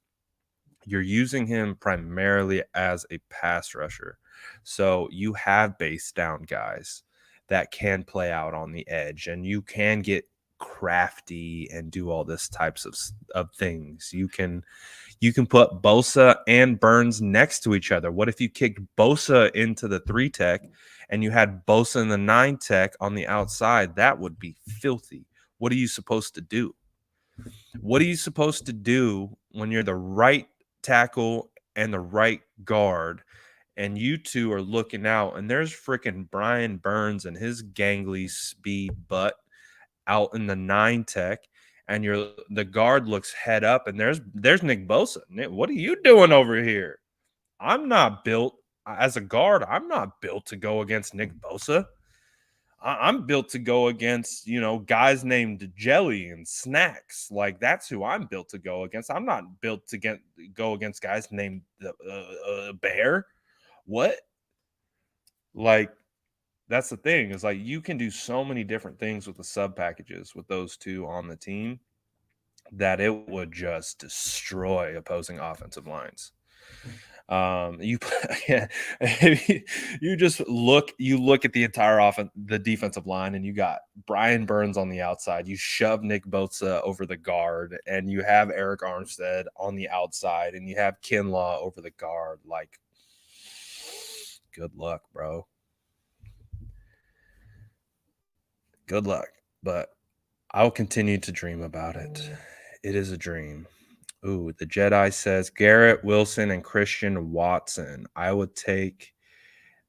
you're using him primarily as a pass rusher. So you have base down guys that can play out on the edge, and you can get crafty and do all this types of things. You can put Bosa and Burns next to each other. What if you kicked Bosa into the 3 tech and you had Bosa in the 9 tech on the outside? That would be filthy. What are you supposed to do? What are you supposed to do when you're the right tackle and the right guard, and you two are looking out, and there's freaking Brian Burns and his gangly speed butt out in the 9 tech, and the guard looks head up, and there's Nick Bosa. Nick, what are you doing over here? I'm not built as a guard. I'm not built to go against Nick Bosa. I'm built to go against, guys named Jelly and Snacks. Like, that's who I'm built to go against. I'm not built to go against guys named Bear. What? Like, that's the thing, is like you can do so many different things with the sub packages with those two on the team that it would just destroy opposing offensive lines. Yeah, you look at the entire the defensive line, and you got Brian Burns on the outside. You shove Nick Bosa over the guard, and you have Eric Armstead on the outside, and you have Kinlaw over the guard. Like, good luck, bro. Good luck. But I'll continue to dream about it. It is a dream. Ooh, the Jedi says Garrett Wilson and Christian Watson. I would take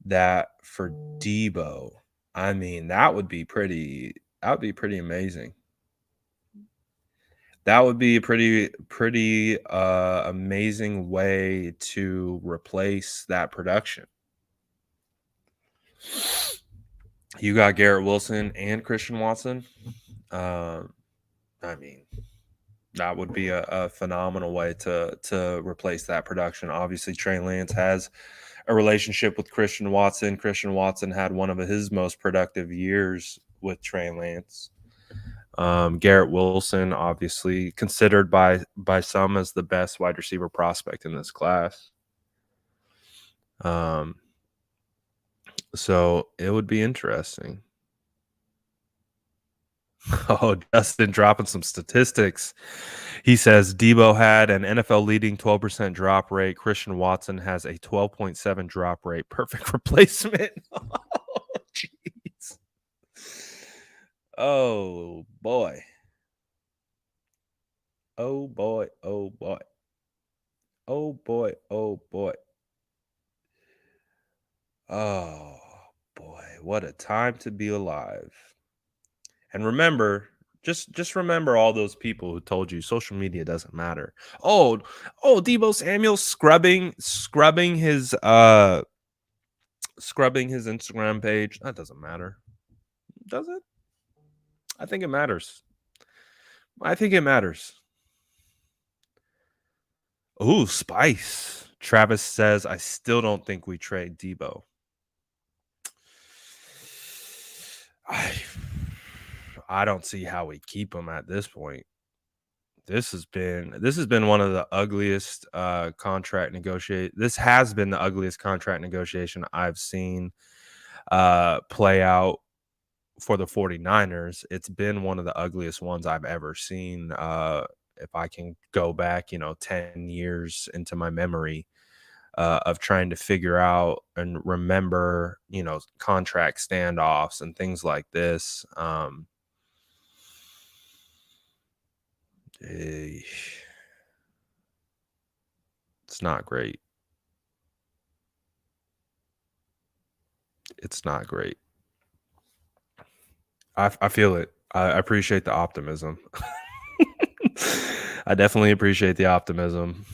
that for Deebo. I mean, that would be pretty amazing. That would be a pretty amazing way to replace that production. You got Garrett Wilson and Christian Watson. I mean, that would be a phenomenal way to replace that production. Obviously, Trey Lance has a relationship with Christian Watson. Christian Watson had one of his most productive years with Trey Lance. Garrett Wilson, obviously considered by some as the best wide receiver prospect in this class. So it would be interesting. Oh, Justin dropping some statistics. He says Deebo had an NFL leading 12% drop rate. Christian Watson has a 12.7 drop rate. Perfect replacement. Oh, jeez. Oh, boy. Oh, boy. Oh, boy. Oh, boy. Oh, boy. Oh, boy. What a time to be alive. And remember, just remember all those people who told you social media doesn't matter. Oh, Deebo Samuel scrubbing his Instagram page. That doesn't matter. Does it? I think it matters. I think it matters. Ooh, spice. Travis says, I still don't think we trade Deebo. I don't see how we keep him at this point. This has been one of the ugliest contract negotiate. This has been the ugliest contract negotiation I've seen play out for the 49ers. It's been one of the ugliest ones I've ever seen. If I can go back, 10 years into my memory of trying to figure out and remember, contract standoffs and things like this. It's not great. It's not great. I feel it. I appreciate the optimism. I definitely appreciate the optimism.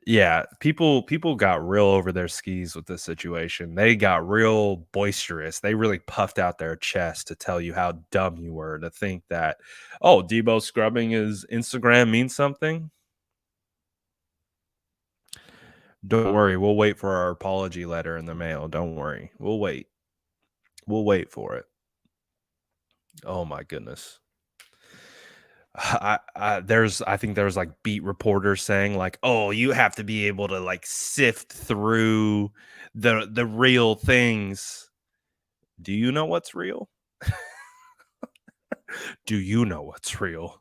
Yeah, people got real over their skis with this situation. They got real boisterous. They really puffed out their chest to tell you how dumb you were to think that, oh, Deebo scrubbing his Instagram means something. Don't worry, we'll wait for our apology letter in the mail. Don't worry. We'll wait. We'll wait for it. Oh my goodness. I think there's like beat reporters saying like, "Oh, you have to be able to like sift through the real things." Do you know what's real? Do you know what's real?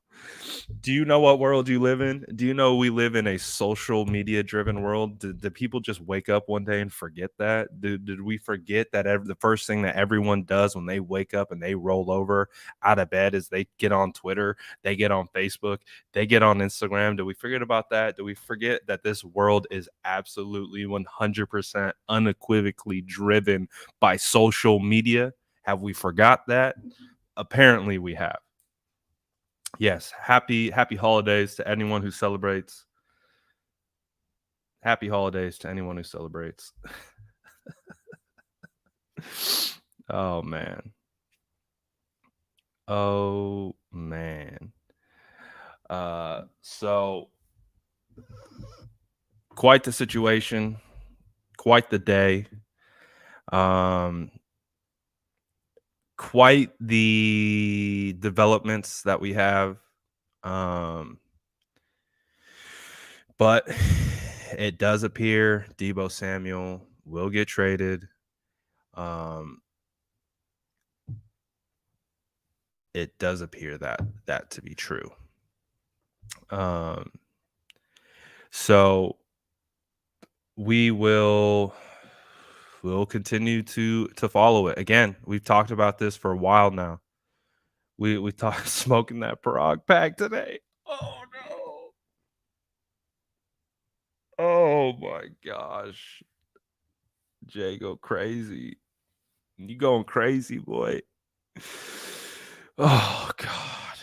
Do you know what world you live in? Do you know we live in a social media driven world? Did people just wake up one day and forget that? Did we forget that the first thing that everyone does when they wake up and they roll over out of bed is they get on Twitter, they get on Facebook, they get on Instagram? Do we forget about that? Do we forget that this world is absolutely 100% unequivocally driven by social media? Have we forgot that? Apparently we have. Yes, happy holidays to anyone who celebrates. Happy holidays to anyone who celebrates. Oh man. Oh man. So quite the situation, quite the day. Um Quite the developments that we have. Um but it does appear Deebo Samuel will get traded. Um it does appear that to be true. Um, so we'll continue to follow it. Again, we've talked about this for a while now. We talked smoking that Prague pack today. Oh no. Oh my gosh. Jay go crazy. You going crazy, boy. Oh god.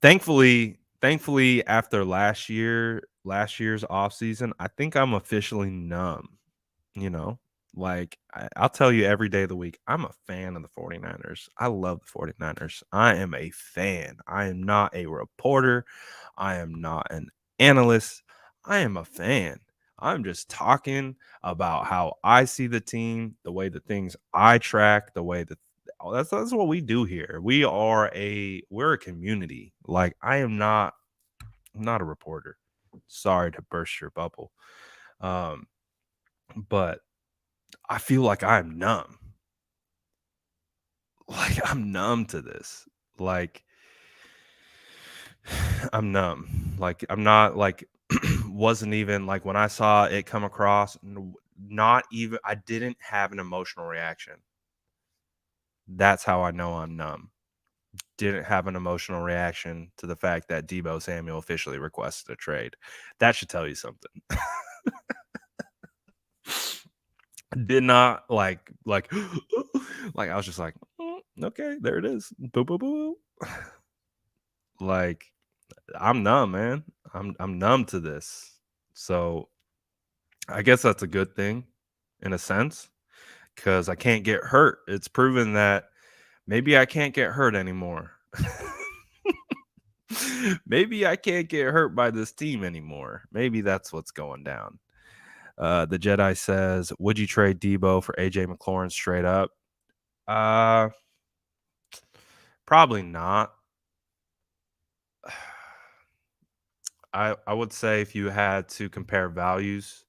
Thankfully, after last year's off season, I think I'm officially numb. You know, like I'll tell you every day of the week, I'm a fan of the 49ers. I love the 49ers. I am a fan. I am not a reporter. I am not an analyst. I am a fan. I'm just talking about how I see the team, the way the things I track, the way that that's what we do here. We're a community. Like I'm not a reporter. Sorry to burst your bubble. Um, but I feel like I'm numb. Like I'm numb to this. Like I'm numb. Like I'm not like wasn't even like when I saw it come across, not even I didn't have an emotional reaction. That's how I know I'm numb. Didn't have an emotional reaction to the fact that Deebo Samuel officially requested a trade. That should tell you something. Did not like like I was just like, okay, there it is. Boo boo boo. Like I'm numb, man. I'm numb to this. So I guess that's a good thing in a sense because I can't get hurt. It's proven that maybe I can't get hurt anymore. Maybe I can't get hurt by this team anymore. Maybe that's what's going down. The Jedi says, "Would you trade Debo for AJ McLaurin straight up?" Uh, Probably not. I would say if you had to compare values,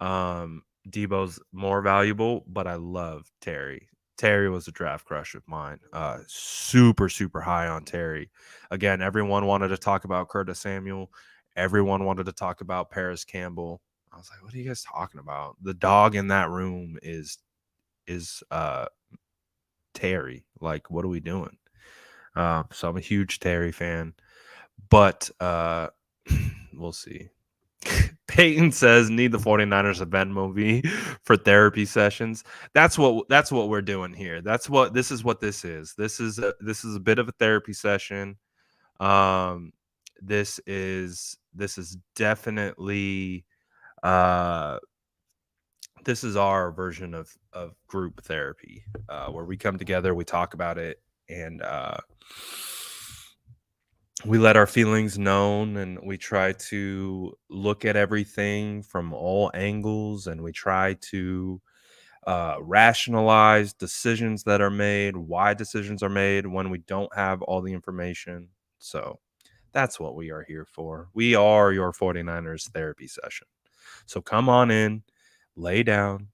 Debo's more valuable, but I love Terry. Terry was a draft crush of mine. Super, super high on Terry. Again, everyone wanted to talk about Curtis Samuel. Everyone wanted to talk about Paris Campbell. I was like, what are you guys talking about? The dog in that room is Terry. Like, what are we doing? So I'm a huge Terry fan, but we'll see. Peyton says need the 49ers a Venmo movie for therapy sessions. That's what we're doing here. This is what this is. This is a bit of a therapy session. Um this is definitely uh this is our version of group therapy where we come together, we talk about it, and we let our feelings known, and we try to look at everything from all angles, and we try to rationalize decisions that are made, why decisions are made when we don't have all the information. So that's what we are here for. We are your 49ers therapy session. So come on in, lay down,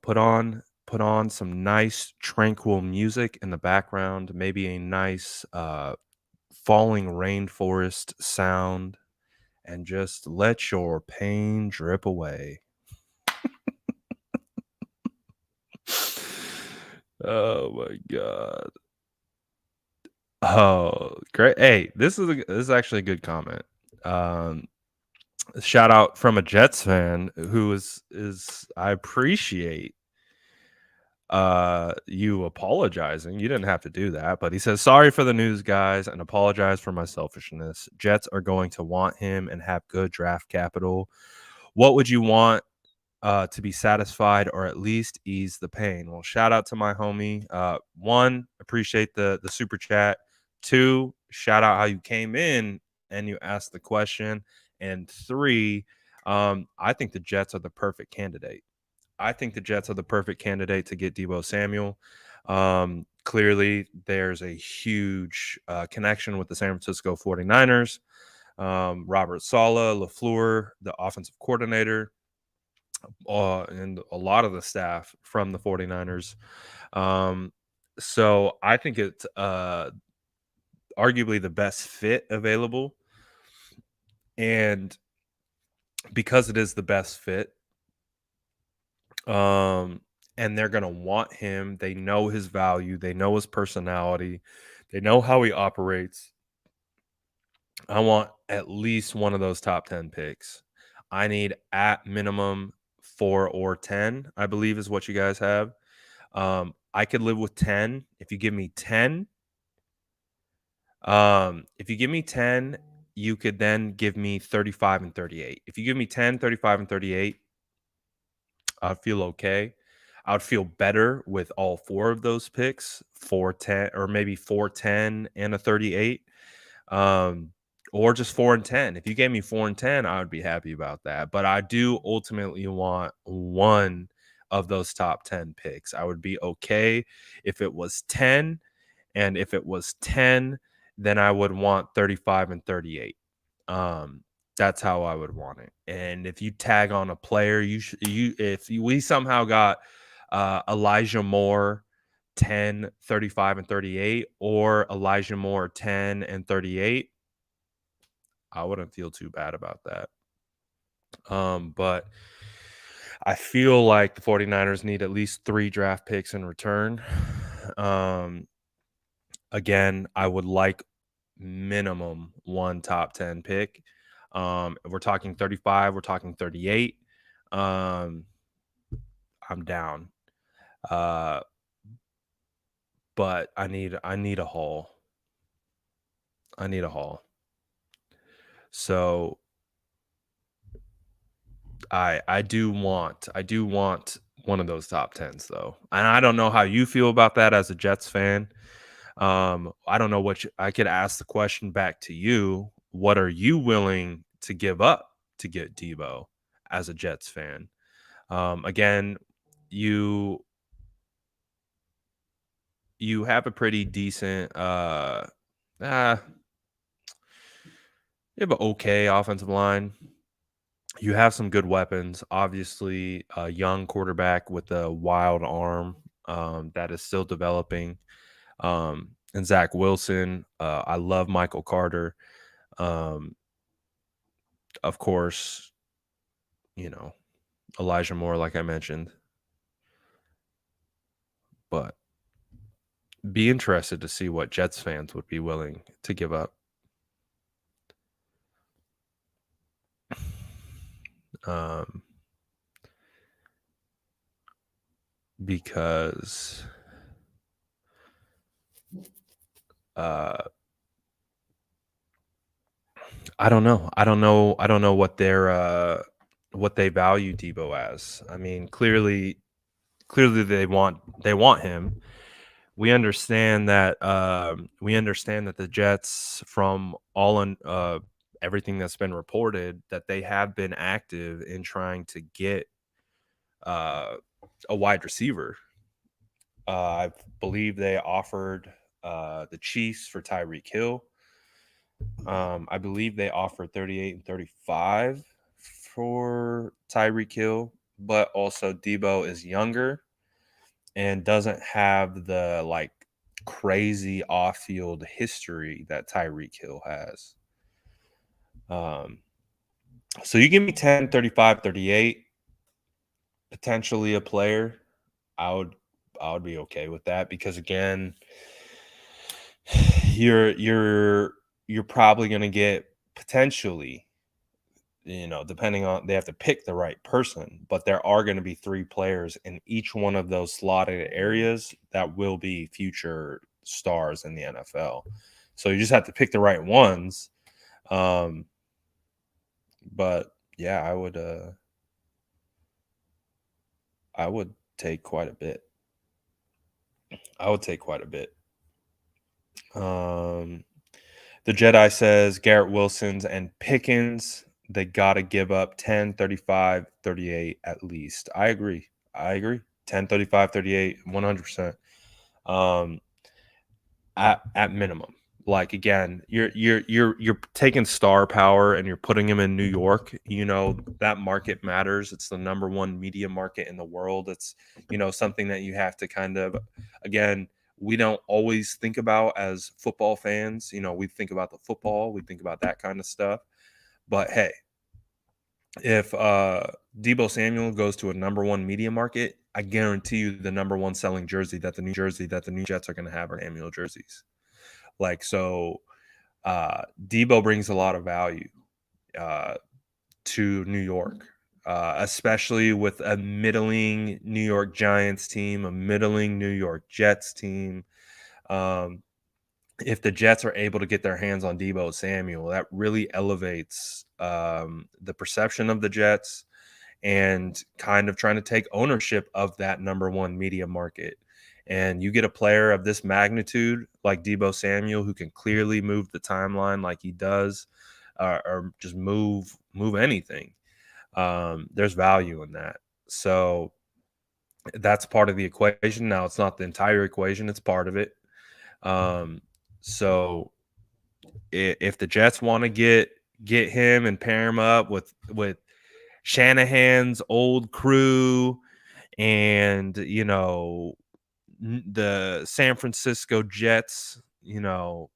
put on some nice tranquil music in the background, maybe a nice falling rainforest sound, and just let your pain drip away. Oh my god. Oh, great. Hey, this is actually a good comment. Um Shout out from a Jets fan who is I appreciate you apologizing. You didn't have to do that, but he says sorry for the news, guys, and apologize for my selfishness. Jets are going to want him and have good draft capital. What would you want to be satisfied or at least ease the pain? Well, shout out to my homie. One, appreciate the super chat. Two, shout out how you came in and you asked the question. And three, I think the Jets are the perfect candidate. I think the Jets are the perfect candidate to get Deebo Samuel. Clearly, there's a huge connection with the San Francisco 49ers. Robert Saleh, LaFleur, the offensive coordinator, and a lot of the staff from the 49ers. So I think it's arguably the best fit available. And because it is the best fit, and they're going to want him, they know his value, they know his personality, they know how he operates. I want at least one of those top 10 picks. I need at minimum 4 or 10, I believe is what you guys have. I could live with 10. If you give me 10, you could then give me 35 and 38. If you give me 10, 35, and 38, I'd feel okay. I would feel better with all 4 of those picks, 410 or maybe 410 and a 38. Or just 4 and 10. If you gave me 4 and 10, I would be happy about that. But I do ultimately want one of those top 10 picks. I would be okay if it was 10. And if it was 10, then I would want 35 and 38. That's how I would want it. And if you tag on a player, we somehow got Elijah Moore 10, 35, and 38, or Elijah Moore 10 and 38, I wouldn't feel too bad about that. But I feel like the 49ers need at least 3 draft picks in return. Again, I would like minimum 1 top 10 pick. If we're talking 35, we're talking 38. I'm down. But I need a haul. I need a haul. So I do want one of those top 10s though. And I don't know how you feel about that as a Jets fan. I don't know I could ask the question back to you. What are you willing to give up to get Deebo as a Jets fan? Again, you have a pretty decent you have an okay offensive line. You have some good weapons. Obviously, a young quarterback with a wild arm that is still developing. And Zach Wilson. I love Michael Carter. Of course, Elijah Moore, like I mentioned. But be interested to see what Jets fans would be willing to give up. Because I don't know. I don't know what what they value Deebo as. I mean, clearly they want him. we understand that the Jets, from everything that's been reported, that they have been active in trying to get uh, a wide receiver. I believe they offered the Chiefs for Tyreek Hill. I believe they offered 38 and 35 for Tyreek Hill, but also Deebo is younger and doesn't have the like crazy off-field history that Tyreek Hill has. Um, so you give me 10, 35, 38, potentially a player, I would be okay with that, because again, you're probably going to get potentially, depending on, they have to pick the right person, but there are going to be three players in each one of those slotted areas that will be future stars in the NFL. So you just have to pick the right ones. But yeah, I would take quite a bit. The Jedi says Garrett Wilson's and Pickens, they got to give up 10, 35, 38 at least. I agree. 10, 35, 38, 100%. At minimum. Like, again, you're taking star power and you're putting him in New York. That market matters. It's the number one media market in the world. It's something that you have to kind of, again, we don't always think about as football fans. We think about the football, we think about that kind of stuff. But hey, if Deebo Samuel goes to a number one media market, I guarantee you the number one selling jersey that the New Jets are going to have are Samuel jerseys. Like, so Deebo brings a lot of value to New York, especially with a middling New York Giants team, a middling New York Jets team. If the Jets are able to get their hands on Deebo Samuel, that really elevates the perception of the Jets and kind of trying to take ownership of that number one media market. And you get a player of this magnitude like Deebo Samuel, who can clearly move the timeline like he does, or just move anything. There's value in that. So that's part of the equation. Now, it's not the entire equation; it's part of it. So if the Jets want to get him and pair him up with Shanahan's old crew and the San Francisco Jets, it's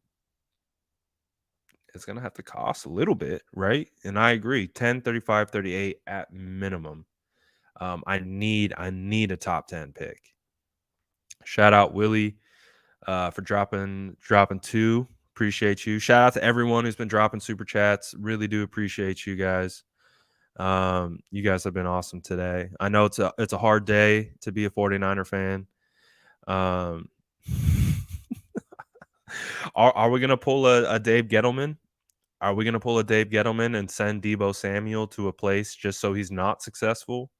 going to have to cost a little bit, right? And I agree, 10, 35, 38 at minimum. I need a top 10 pick. Shout out Willie for dropping 2. Appreciate you. Shout out to everyone who's been dropping super chats. Really do appreciate you guys. You guys have been awesome today. I know it's a hard day to be a 49er fan. Are we gonna pull a Dave Gettleman? Are we gonna pull a Dave Gettleman and send Deebo Samuel to a place just so he's not successful,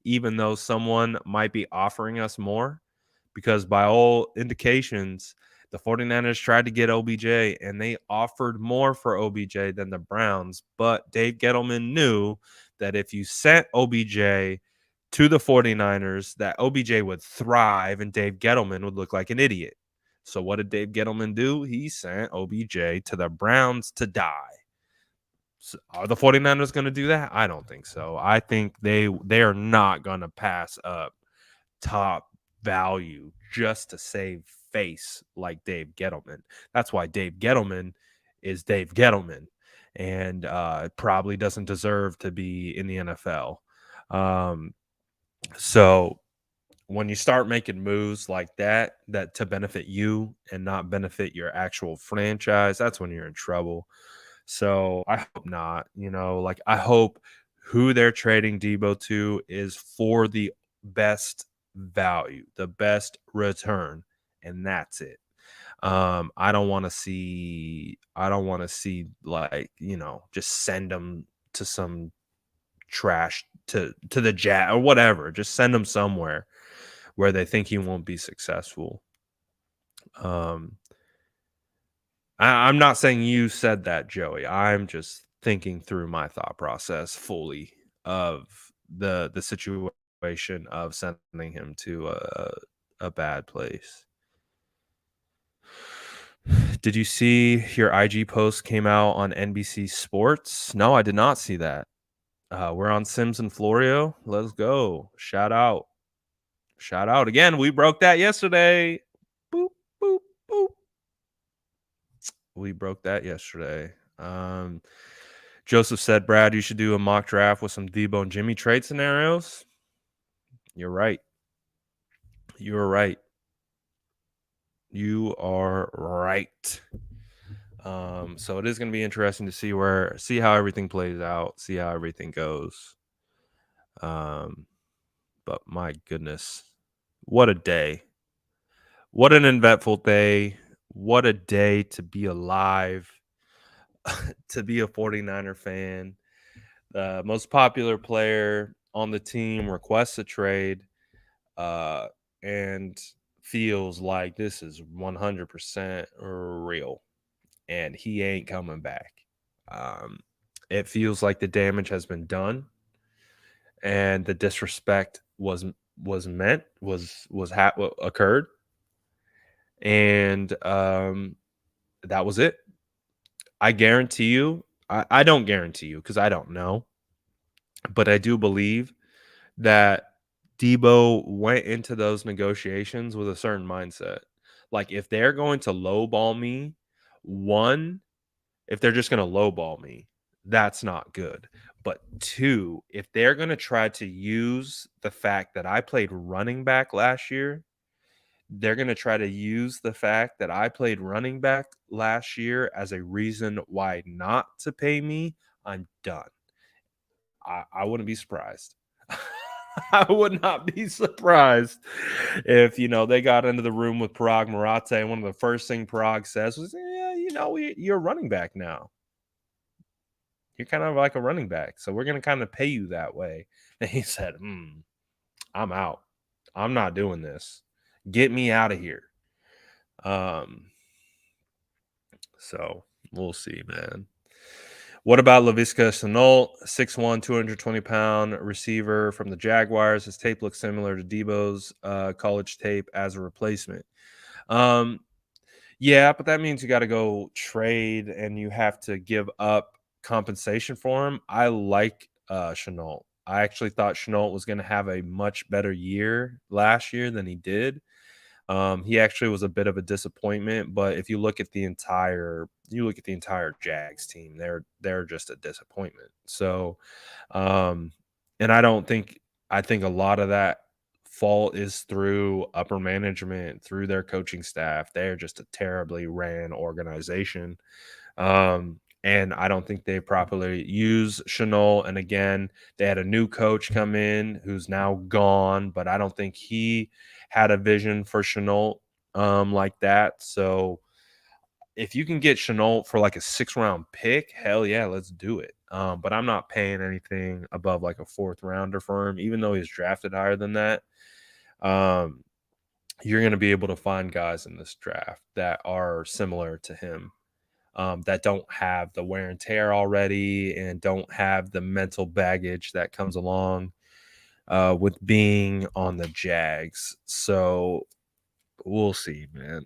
even though someone might be offering us more? Because by all indications, the 49ers tried to get OBJ and they offered more for OBJ than the Browns. But Dave Gettleman knew that if you sent OBJ to the 49ers, that OBJ would thrive and Dave Gettleman would look like an idiot. So what did Dave Gettleman do? He sent OBJ to the Browns to die. So are the 49ers going to do that? I don't think so. I think they are not going to pass up top value just to save face like Dave Gettleman. That's why Dave Gettleman is Dave Gettleman, and probably doesn't deserve to be in the NFL. So when you start making moves like that to benefit you and not benefit your actual franchise, that's when you're in trouble. So I hope not. Like, I hope who they're trading Deebo to is for the best value, the best return, and that's it. I don't want to see like, just send them to some trash to the Jazz or whatever. Just send them somewhere where they think he won't be successful. I'm not saying you said that, Joey. I'm just thinking through my thought process fully of the situation of sending him to a bad place. Did you see your IG post came out on NBC Sports? No, I did not see that. We're on Sims and Florio. Let's go. Shout out. Shout out again. We broke that yesterday. Boop, boop, boop. We broke that yesterday. Joseph said, Brad, you should do a mock draft with some Deebo and Jimmy trade scenarios. You're right. You are right. You are right. So it is going to be interesting to see how everything plays out, see how everything goes. But my goodness, what a day. What an eventful day. What a day to be alive, to be a 49er fan. The most popular player on the team requests a trade and feels like this is 100% real and he ain't coming back. It feels like the damage has been done and the disrespect occurred, and that was it. I guarantee you, I don't guarantee you because I don't know, but I do believe that Deebo went into those negotiations with a certain mindset. Like if they're going to lowball me, if they're just going to lowball me, that's not good. But two, if they're going to try to use the fact that I played running back last year, they're going to try to use the fact that I played running back last year as a reason why not to pay me, I'm done. I wouldn't be surprised. I would not be surprised if, they got into the room with Parag Marate and one of the first thing Parag says was, yeah, you're a running back now. You're kind of like a running back. So we're going to kind of pay you that way. And he said, I'm out. I'm not doing this. Get me out of here. So we'll see, man. What about Laviska Shenault, 6'1", 220-pound receiver from the Jaguars? His tape looks similar to Deebo's college tape as a replacement. Yeah, but that means you got to go trade and you have to give up compensation for him. I like Shenault. I actually thought Shenault was going to have a much better year last year than he did. He actually was a bit of a disappointment, but if you look at the entire Jags team, they're just a disappointment. So, and I think a lot of that fault is through upper management, through their coaching staff. They're just a terribly ran organization. And I don't think they properly use Shenault. And again, they had a new coach come in who's now gone, but I don't think he had a vision for Shenault like that. So if you can get Shenault for like a 6th-round pick, hell yeah, let's do it. But I'm not paying anything above like a 4th rounder for him, even though he's drafted higher than that. You're going to be able to find guys in this draft that are similar to him. That don't have the wear and tear already and don't have the mental baggage that comes along with being on the Jags. So we'll see, man.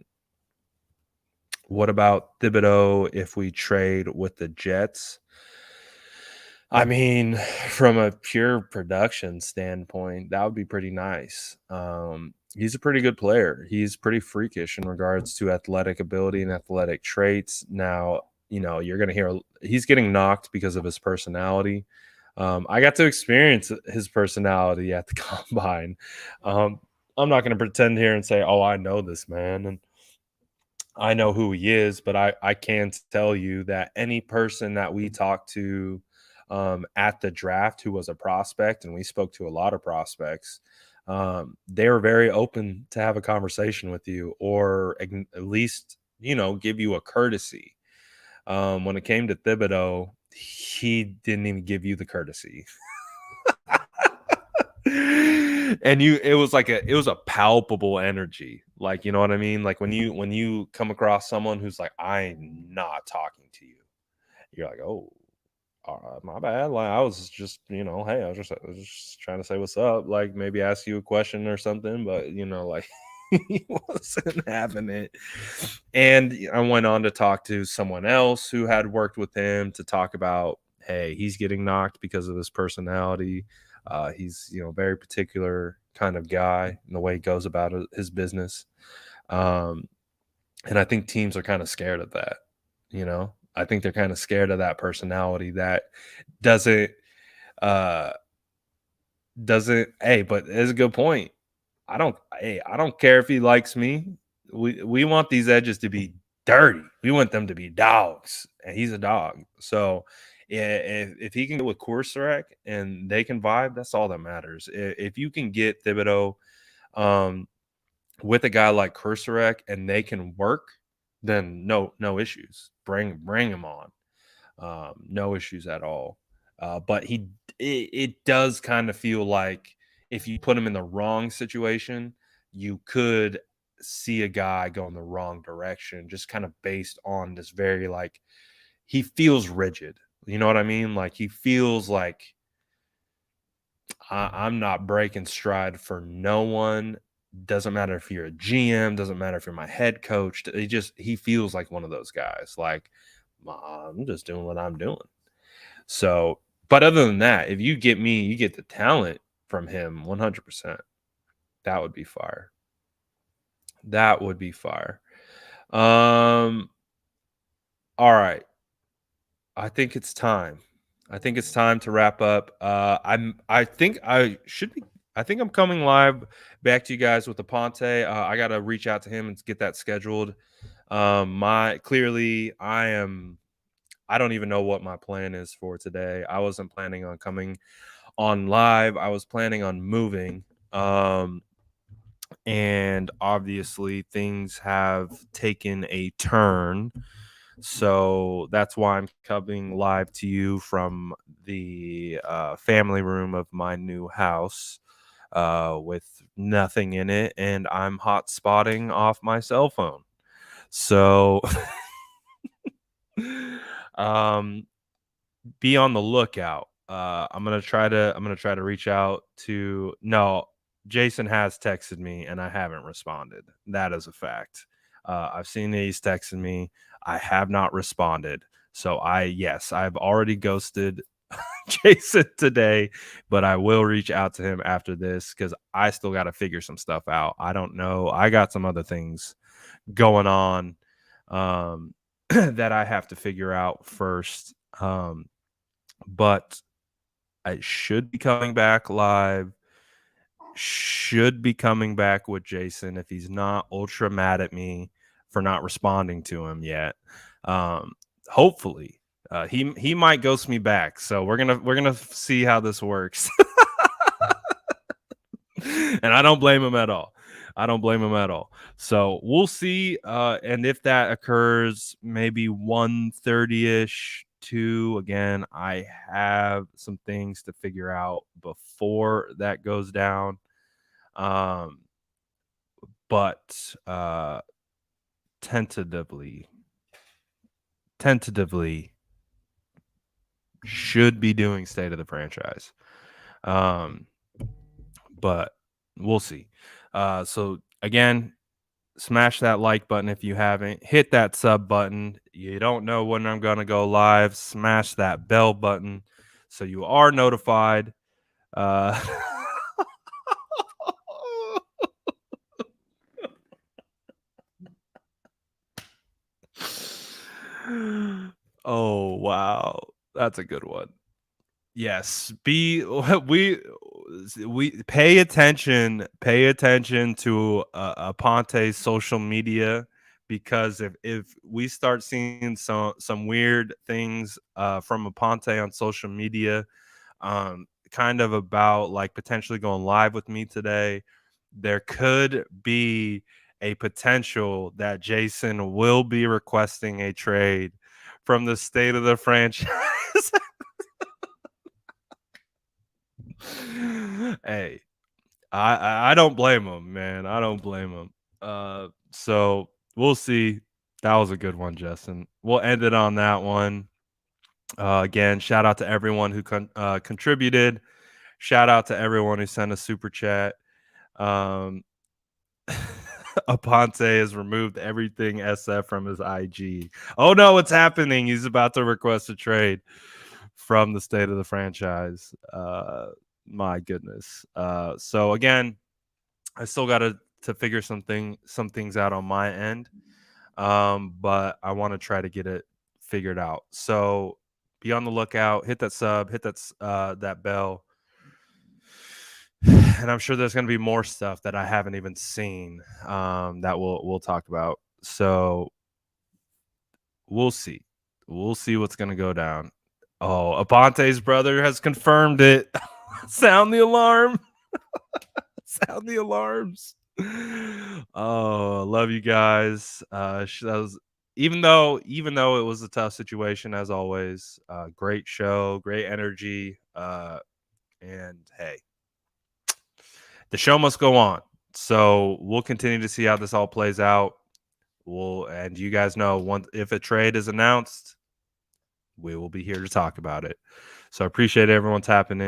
What about Thibodeau if we trade with the Jets? I mean, from a pure production standpoint, that would be pretty nice. He's a pretty good player. He's pretty freakish in regards to athletic ability and athletic traits. Now, you're going to hear he's getting knocked because of his personality. I got to experience his personality at the combine. I'm not going to pretend here and say, oh, I know this man and I know who he is, but I can tell you that any person that we talked to at the draft who was a prospect, and we spoke to a lot of prospects, they were very open to have a conversation with you or at least, give you a courtesy. When it came to Thibodeau, he didn't even give you the courtesy. And it was a palpable energy. Like, you know what I mean? Like when you come across someone who's like, I'm not talking to you, you're like, oh, my bad. Like I was just, hey, I was just trying to say what's up. Like maybe ask you a question or something, but like he wasn't having it. And I went on to talk to someone else who had worked with him to talk about, hey, he's getting knocked because of his personality. He's very particular kind of guy in the way he goes about his business. Um, and I think teams are kind of scared of that. I think they're kind of scared of that personality that doesn't uh doesn't hey, but it's a good point. I don't care if he likes me. We want these edges to be dirty. We want them to be dogs. And he's a dog. So if he can get with Corsarak and they can vibe, that's all that matters. If you can get Thibodeau um with a guy like Corsarak and they can work, then no issues. Bring him on. No issues at all. But it does kind of feel like if you put him in the wrong situation, you could see a guy go in the wrong direction, just kind of based on this very like he feels rigid. You know what I mean? Like he feels like I'm not breaking stride for no one. Doesn't matter if you're a GM, doesn't matter if you're my head coach. He feels like one of those guys. Like I'm just doing what I'm doing. So, but other than that, if you get me, you get the talent from him 100%. That would be fire. That would be fire. All right. I think it's time. I think it's time to wrap up. I think I should be I think I'm coming live back to you guys with the Ponte. I got to reach out to him and get that scheduled. My clearly I don't even know what my plan is for today. I wasn't planning on coming on live. I was planning on moving. And obviously things have taken a turn. So that's why I'm coming live to you from the family room of my new house with nothing in it. And I'm hot spotting off my cell phone. So um be on the lookout. I'm gonna try to reach out to no, Jason has texted me and I haven't responded. That is a fact. I've seen that he's texted me. I have not responded. So yes, I've already ghosted Jason today, but I will reach out to him after this because I still got to figure some stuff out. I don't know. I got some other things going on that I have to figure out first. But I should be coming back live. Should be coming back with Jason if he's not ultra mad at me for not responding to him yet. Um, hopefully, he might ghost me back. So we're gonna see how this works. And I don't blame him at all. I don't blame him at all. So we'll see. And if that occurs, maybe 1:30ish. Two again, I have some things to figure out before that goes down. Um, but tentatively should be doing state of the franchise. Um, but we'll see. So again, smash that like button if you haven't. Hit that sub button. You don't know when I'm going to go live. Smash that bell button so you are notified. Uh, oh, wow. That's a good one. Yes, be we pay attention to Aponte's social media because if we start seeing some weird things from Aponte on social media, kind of about like potentially going live with me today, there could be a potential that Jason will be requesting a trade from the state of the franchise. Hey, I don't blame him, man. I don't blame him. So we'll see. That was a good one, Justin. We'll end it on that one. Again, shout out to everyone who contributed. Shout out to everyone who sent a super chat. Aponte has removed everything SF from his IG. Oh no, what's happening? He's about to request a trade from the state of the franchise. My goodness. So again, I still got to figure some things out on my end. But I want to try to get it figured out. So be on the lookout. Hit that sub. Hit that bell. And I'm sure there's going to be more stuff that I haven't even seen that we'll talk about. So we'll see. We'll see what's going to go down. Oh, Aponte's brother has confirmed it. Sound the alarm. Sound the alarms. Oh, love you guys. That was even though it was a tough situation as always. Great show, great energy. And hey, the show must go on. So we'll continue to see how this all plays out. And you guys know if a trade is announced, we will be here to talk about it. So I appreciate everyone tapping in.